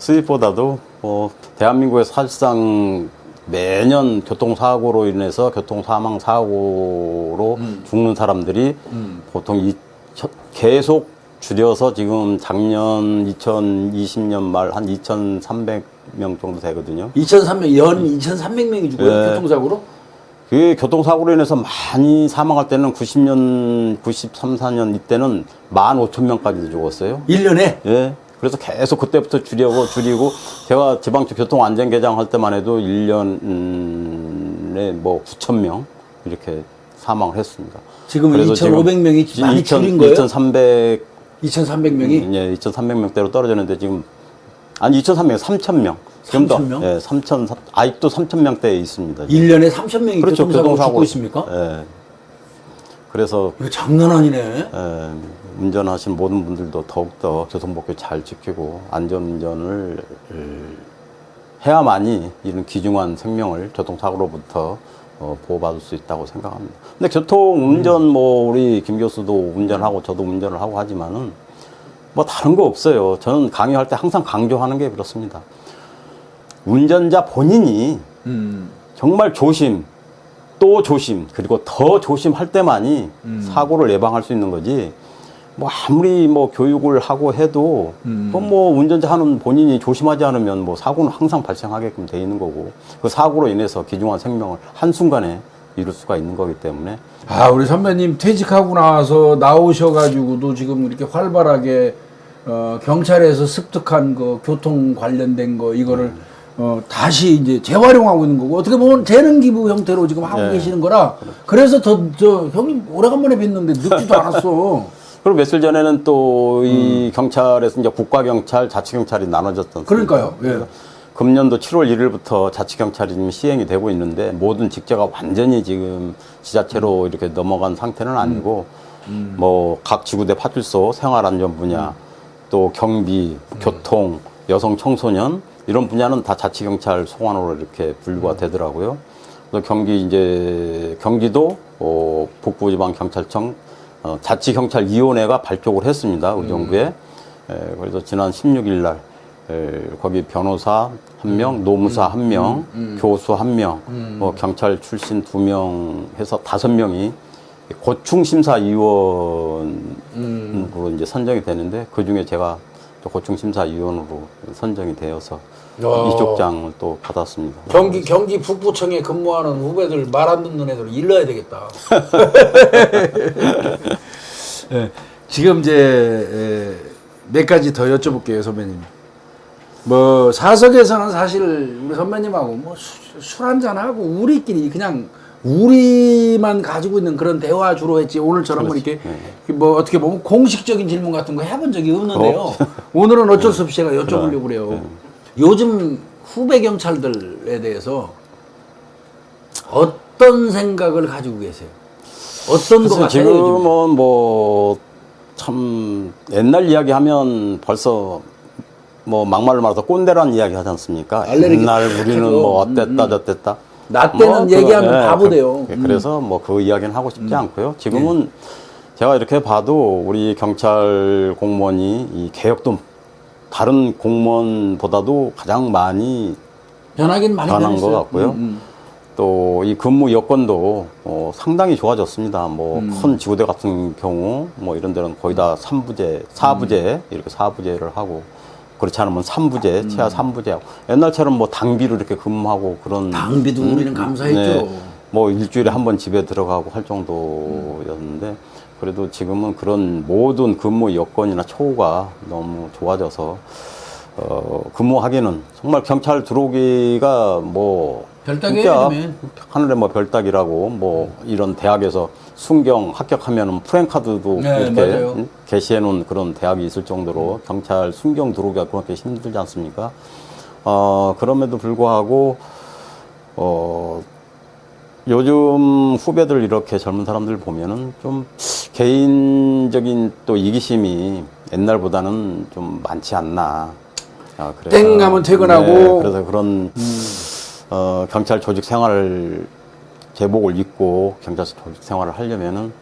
Speaker 2: 수입보다도 대한민국에 사실상 매년 교통사고로 인해서 교통사망 사고로 죽는 사람들이 보통 계속 줄여서 지금 작년 2020년 말 한 2,300명 정도 되거든요.
Speaker 1: 2,300명이 죽어요.
Speaker 2: 네.
Speaker 1: 교통사고로?
Speaker 2: 그 교통사고로 인해서 많이 사망할 때는 90년, 93, 4년 이때는 15,000명까지 죽었어요.
Speaker 1: 1년에?
Speaker 2: 예. 그래서 계속 그때부터 줄이고 제가 지방청 교통안전개장 할 때만 해도 1년에 뭐 9,000명 이렇게 사망을 했습니다.
Speaker 1: 지금
Speaker 2: 그래서
Speaker 1: 2,500명이 많이 줄인 거예요? 2,300명이?
Speaker 2: 예, 2,300명대로 떨어졌는데 지금 아니 2,300명, 3,000명.
Speaker 1: 3,000명?
Speaker 2: 예, 아직도 3,000명대에 있습니다.
Speaker 1: 1년에 3,000명이
Speaker 2: 그렇죠.
Speaker 1: 교통사고로 죽고 있습니까?
Speaker 2: 예. 그래서
Speaker 1: 이거 장난 아니네.
Speaker 2: 운전하신 모든 분들도 더욱더 교통법규 잘 지키고 안전운전을 해야만이 이런 귀중한 생명을 교통사고로부터 보호받을 수 있다고 생각합니다. 근데 교통운전 우리 김 교수도 운전하고 저도 운전을 하고 하지만은 뭐 다른 거 없어요. 저는 강의할 때 항상 강조하는 게 그렇습니다. 운전자 본인이 정말 조심, 또 조심, 그리고 더 조심할 때만이 사고를 예방할 수 있는 거지. 뭐 아무리 교육을 하고 해도 운전자 하는 본인이 조심하지 않으면 사고는 항상 발생하게끔 돼 있는 거고 그 사고로 인해서 귀중한 생명을 한순간에 이룰 수가 있는 거기 때문에
Speaker 1: 우리 선배님 퇴직하고 나서 나오셔가지고도 지금 이렇게 활발하게 경찰에서 습득한 거 교통 관련된 거 이거를 다시 이제 재활용하고 있는 거고 어떻게 보면 재능 기부 형태로 지금 하고 계시는 거라 그래서 형님 오래간만에 뵀는데 늙지도 않았어.
Speaker 2: 그리고 며칠 전에는 또 이 경찰에서 이제 국가경찰, 자치경찰이 나눠졌던
Speaker 1: 그러니까요. 예.
Speaker 2: 금년도 7월 1일부터 자치경찰이 지금 시행이 되고 있는데 모든 직제가 완전히 지금 지자체로 이렇게 넘어간 상태는 아니고 각 지구대 파출소 생활안전 분야 또 경비, 교통, 여성 청소년 이런 분야는 다 자치경찰 소관으로 이렇게 분류가 되더라고요. 그래서 경기도 북부지방경찰청 자치경찰위원회가 발족을 했습니다. 의정부에. 그래서 지난 16일 날 거기 변호사 1명, 노무사 1명, 교수 1명, 경찰 출신 2명 해서 5명이 고충심사위원으로 이제 선정이 되는데 그 중에 제가 또 고충심사위원으로 선정이 되어서 이족장을 또 받았습니다.
Speaker 1: 경기 북부청에 근무하는 후배들 말 안 듣는 애들 일러야 되겠다. 네, 지금 이제 몇 가지 더 여쭤볼게요, 선배님. 사석에서는 사실 우리 선배님하고 술 한잔하고 우리끼리 그냥 우리만 가지고 있는 그런 대화 주로 했지 오늘처럼 이렇게 어떻게 보면 공식적인 질문 같은 거 해본 적이 없는데요. 오늘은 어쩔 수 없이 제가 여쭤보려고 그래요. 요즘 후배 경찰들에 대해서 어떤 생각을 가지고 계세요? 어떤 거 같아요?
Speaker 2: 지금은 참 옛날 이야기하면 벌써 막말로 말해서 꼰대라는 이야기 하지 않습니까? 옛날 우리는 어땠다 저땠다.
Speaker 1: 나 때는 얘기하면 바보 돼요.
Speaker 2: 그래서 그 이야기는 하고 싶지 않고요. 지금은 제가 이렇게 봐도 우리 경찰 공무원이 이 개혁도 다른 공무원보다도 가장 많이
Speaker 1: 변하긴 많이
Speaker 2: 변한
Speaker 1: 변했어요.
Speaker 2: 것 같고요. 또 이 근무 여건도 상당히 좋아졌습니다. 큰 지구대 같은 경우 이런 데는 거의 다 3부제, 4부제 이렇게 4부제를 하고 그렇지 않으면 3부제, 최하 3부제 하고 옛날처럼 당비로 이렇게 근무하고 그런
Speaker 1: 당비도 우리는 감사했죠.
Speaker 2: 일주일에 한 번 집에 들어가고 할 정도였는데 그래도 지금은 그런 모든 근무 여건이나 처우가 너무 좋아져서 근무하기는 정말 경찰 들어오기가 뭐
Speaker 1: 별따기예요,
Speaker 2: 진짜
Speaker 1: 요즘엔.
Speaker 2: 하늘에 뭐 별따기라고 뭐 이런 대학에서 순경 합격하면은 프랭카드도
Speaker 1: 네,
Speaker 2: 이렇게
Speaker 1: 맞아요.
Speaker 2: 게시해 놓은 그런 대학이 있을 정도로 경찰 순경 들어오기가 그렇게 힘들지 않습니까? 그럼에도 불구하고 요즘 후배들 이렇게 젊은 사람들 보면은 좀 개인적인 또 이기심이 옛날보다는 좀 많지 않나. 그래서
Speaker 1: 땡 가면 퇴근하고.
Speaker 2: 네, 그래서 그런 경찰 조직 생활을 제복을 입고 경찰 조직 생활을 하려면은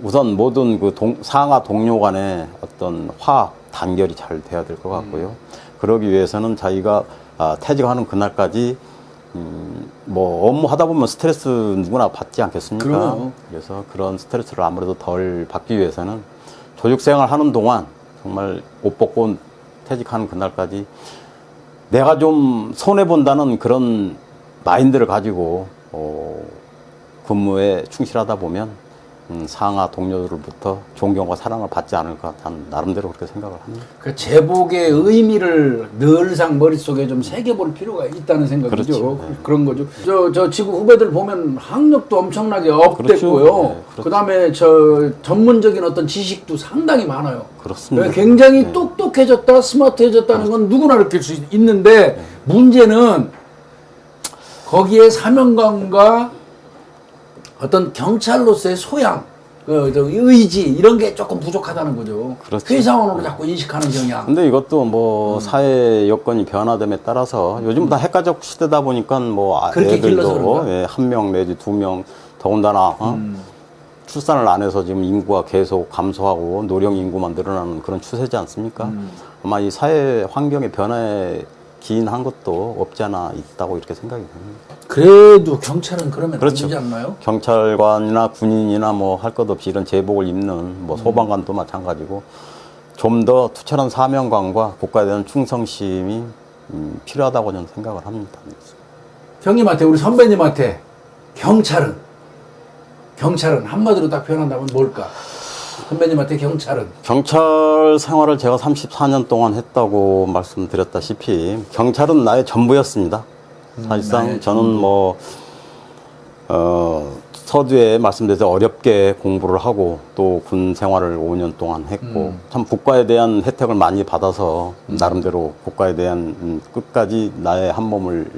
Speaker 2: 우선 모든 그 상하 동료 간의 어떤 화합 단결이 잘 돼야 될 것 같고요. 그러기 위해서는 자기가 퇴직하는 그날까지 뭐 업무 하다 보면 스트레스 누구나 받지 않겠습니까?
Speaker 1: 그럼요.
Speaker 2: 그래서 그런 스트레스를 아무래도 덜 받기 위해서는 조직 생활 하는 동안 정말 옷 벗고 퇴직하는 그날까지 내가 좀 손해 본다는 그런 마인드를 가지고 근무에 충실하다 보면 상하 동료들로부터 존경과 사랑을 받지 않을까 난 나름대로 그렇게 생각을 합니다.
Speaker 1: 그 제복의 의미를 늘상 머릿속에 좀 새겨볼 필요가 있다는 생각이죠.
Speaker 2: 그렇죠. 네.
Speaker 1: 그런 거죠. 저 지구 후배들 보면 학력도 엄청나게 업됐고요.
Speaker 2: 그렇죠. 네, 그렇죠.
Speaker 1: 그다음에 저 전문적인 어떤 지식도 상당히 많아요.
Speaker 2: 그렇습니다.
Speaker 1: 굉장히
Speaker 2: 네.
Speaker 1: 똑똑해졌다, 스마트해졌다는 건 누구나 느낄 수 있는데 문제는 거기에 사명감과 어떤 경찰로서의 소양, 저 의지 이런 게 조금 부족하다는 거죠.
Speaker 2: 그렇죠.
Speaker 1: 회사원으로 자꾸 인식하는 경향.
Speaker 2: 근데 이것도 뭐 사회 여건이 변화됨에 따라서 요즘 다 핵가족 시대다 보니까 뭐
Speaker 1: 그렇게 길러서
Speaker 2: 애들도
Speaker 1: 그런가?
Speaker 2: 한 명 내지 두 명 더군다나 출산을 안 해서 지금 인구가 계속 감소하고 노령 인구만 늘어나는 그런 추세지 않습니까? 아마 이 사회 환경의 변화에 기인한 것도 없지 않아 있다고 이렇게 생각이 됩니다.
Speaker 1: 그래도 경찰은 그러면
Speaker 2: 그렇죠.
Speaker 1: 안 되지 않나요?
Speaker 2: 경찰관이나 군인이나 뭐 할 것 없이 이런 제복을 입는 뭐 소방관도 마찬가지고 좀 더 투철한 사명감과 국가에 대한 충성심이 필요하다고 저는 생각을 합니다.
Speaker 1: 형님한테 우리 선배님한테 경찰은 한마디로 딱 표현한다면 뭘까? 선배님한테 경찰은
Speaker 2: 경찰 생활을 제가 34년 동안 했다고 말씀드렸다시피 경찰은 나의 전부였습니다. 사실상
Speaker 1: 나의
Speaker 2: 저는 뭐 서두에 말씀드린 어렵게 공부를 하고 또 군 생활을 5년 동안 했고 참 국가에 대한 혜택을 많이 받아서 나름대로 국가에 대한 끝까지 나의 한 몸을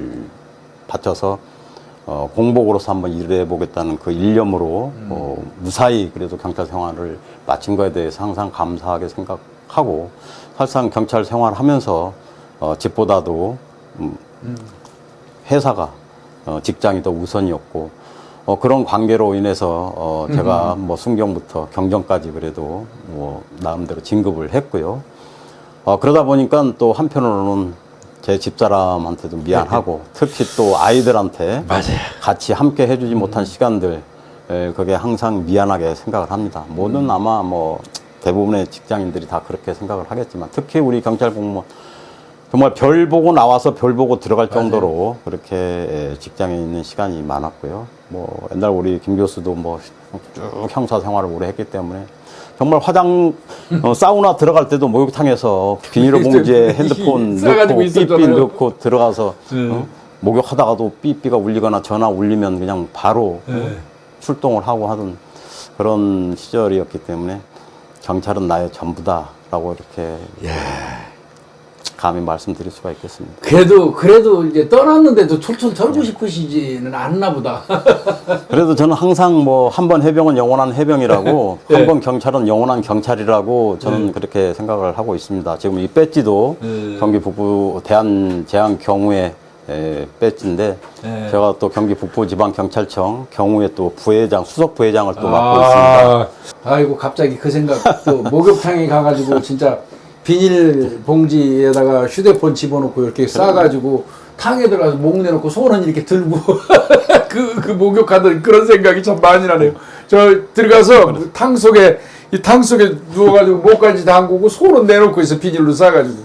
Speaker 2: 바쳐서 공복으로서 한번 일해 보겠다는 그 일념으로 무사히 그래도 경찰 생활을 마친 거에 대해서 항상 감사하게 생각하고 사실상 경찰 생활하면서 집보다도 회사가 직장이 더 우선이었고 그런 관계로 인해서 제가 뭐 순경부터 경정까지 그래도 뭐 나름대로 진급을 했고요. 그러다 보니까 또 한편으로는 제 집사람한테도 미안하고 특히 또 아이들한테
Speaker 1: 맞아요.
Speaker 2: 같이 함께 해주지 못한 시간들 그게 항상 미안하게 생각을 합니다. 모든 아마 뭐 대부분의 직장인들이 다 그렇게 생각을 하겠지만 특히 우리 경찰 공무원 정말 별 보고 나와서 별 보고 들어갈 정도로 그렇게 직장에 있는 시간이 많았고요. 뭐 옛날 우리 김 교수도 뭐 쭉 형사 생활을 오래 했기 때문에 정말 사우나 들어갈 때도 목욕탕에서 비닐봉지에 핸드폰
Speaker 1: 싸가지고
Speaker 2: 넣고 삐삐
Speaker 1: 있었잖아요.
Speaker 2: 넣고 들어가서 목욕하다가도 삐삐가 울리거나 전화 울리면 그냥 바로 출동을 하고 하던 그런 시절이었기 때문에 경찰은 나의 전부다라고 이렇게 감히 말씀드릴 수가 있겠습니다.
Speaker 1: 그래도 이제 떠났는데도 툴툴 털고 싶으시지는 않나 보다.
Speaker 2: 그래도 저는 항상 뭐 한 번 해병은 영원한 해병이라고
Speaker 1: 네.
Speaker 2: 한 번 경찰은 영원한 경찰이라고 저는 그렇게 생각을 하고 있습니다. 지금 이 배지도 경기 북부 대한제한 경우의 배지인데 제가 또 경기 북부지방경찰청 경우의 또 부회장 수석 부회장을 또 맡고 있습니다.
Speaker 1: 아이고 갑자기 그 생각 또 목욕탕에 가가지고 진짜 비닐 봉지에다가 휴대폰 집어넣고 이렇게 싸가지고 탕에 들어가서 목 내놓고 손은 이렇게 들고 그 목욕하던 그런 생각이 참 많이 나네요. 저 들어가서 그 탕 속에 누워가지고 목까지 담그고 손은 내놓고 있어 비닐로 싸가지고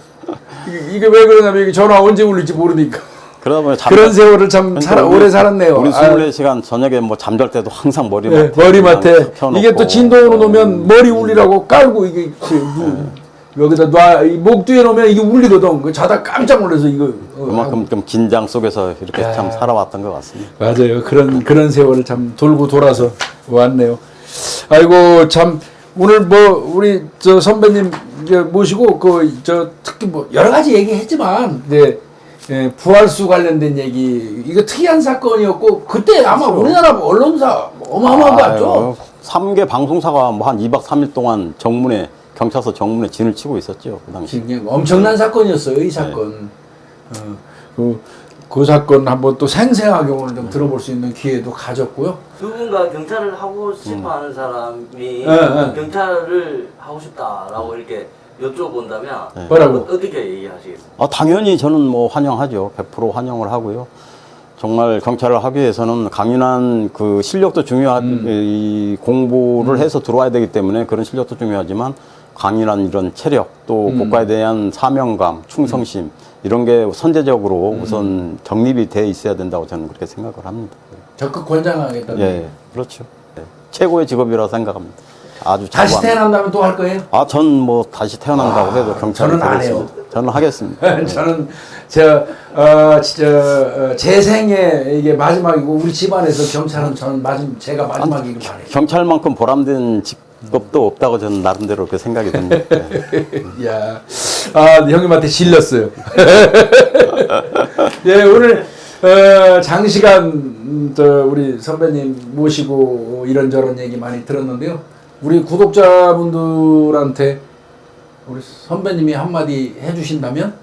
Speaker 1: 이게 왜 그러냐면 이게 전화 언제 울릴지 모르니까.
Speaker 2: 그러다 보니
Speaker 1: 그런 세월을 참 오래 살았네요.
Speaker 2: 우리
Speaker 1: 아유.
Speaker 2: 24시간 저녁에 뭐 잠잘 때도 항상
Speaker 1: 네,
Speaker 2: 머리맡에
Speaker 1: 머리맡에
Speaker 2: 펴놓고.
Speaker 1: 이게 또 진동으로 놓으면 머리 울리라고 깔고 이게 여기다 놔, 이 목 뒤에 놓으면 이게 울리거든. 그 자다 깜짝 놀라서 이거.
Speaker 2: 그만큼 좀 긴장 속에서 이렇게
Speaker 1: 야.
Speaker 2: 참 살아왔던 것 같습니다.
Speaker 1: 맞아요. 그런 세월을 참 돌고 돌아서 왔네요. 아이고 참 오늘 뭐 우리 저 선배님 이제 모시고 그 저 특히 뭐 여러 가지 얘기했지만 이제 부활수 관련된 얘기 이거 특이한 사건이었고 그때 아마 우리나라 언론사 어마어마한 거 같죠?
Speaker 2: 3개 방송사가 뭐 한 2박 3일 동안 정문에 경찰서 정문에 진을 치고 있었죠. 그 당시.
Speaker 1: 엄청난 사건이었어요. 이 사건. 그 사건 한번 또 생생하게 오늘 좀 들어볼 수 있는 기회도 가졌고요.
Speaker 3: 누군가 경찰을 하고 싶어하는 사람이 경찰을 하고 싶다라고 이렇게 여쭤본다면
Speaker 1: 뭐라고?
Speaker 3: 어떻게 얘기하시겠어요?
Speaker 2: 당연히 저는 뭐 환영하죠. 100% 환영을 하고요. 정말 경찰을 하기 위해서는 강인한 그 실력도 중요한 이 공부를 해서 들어와야 되기 때문에 그런 실력도 중요하지만 강인한 이런 체력 또 국가에 대한 사명감, 충성심 이런 게 선제적으로 우선 정립이 돼 있어야 된다고 저는 그렇게 생각을 합니다.
Speaker 1: 적극 권장하겠다.
Speaker 2: 예, 그렇죠. 예. 최고의 직업이라고 생각합니다. 아주
Speaker 1: 다시
Speaker 2: 자부합니다.
Speaker 1: 태어난다면 또 할 거예요?
Speaker 2: 전 뭐 다시 태어난다고 해도 경찰을
Speaker 1: 저는 안
Speaker 2: 하겠습니다. 저는 하겠습니다.
Speaker 1: 저는 진짜 제 생에 이게 마지막이고 우리 집안에서 경찰은 저는 제가 마지막이길 바래요.
Speaker 2: 경찰만큼 보람된 직업도 없다고 저는 나름대로 그렇게 생각이 듭니다. 예.
Speaker 1: 야, 형님한테 질렸어요. 예, 오늘 장시간 우리 선배님 모시고 이런저런 얘기 많이 들었는데요. 우리 구독자분들한테 우리 선배님이 한마디 해주신다면?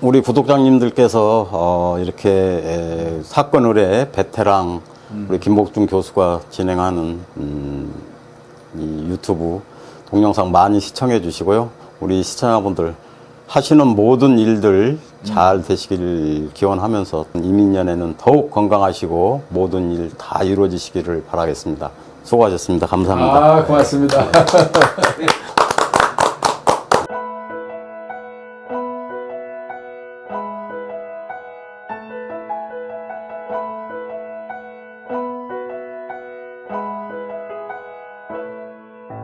Speaker 2: 우리 구독자님들께서 이렇게 사건 의뢰 베테랑 우리 김복중 교수가 진행하는 이 유튜브 동영상 많이 시청해 주시고요. 우리 시청자분들 하시는 모든 일들 잘 되시길 기원하면서 이민년에는 더욱 건강하시고 모든 일 다 이루어지시기를 바라겠습니다. 수고하셨습니다. 감사합니다.
Speaker 1: 고맙습니다.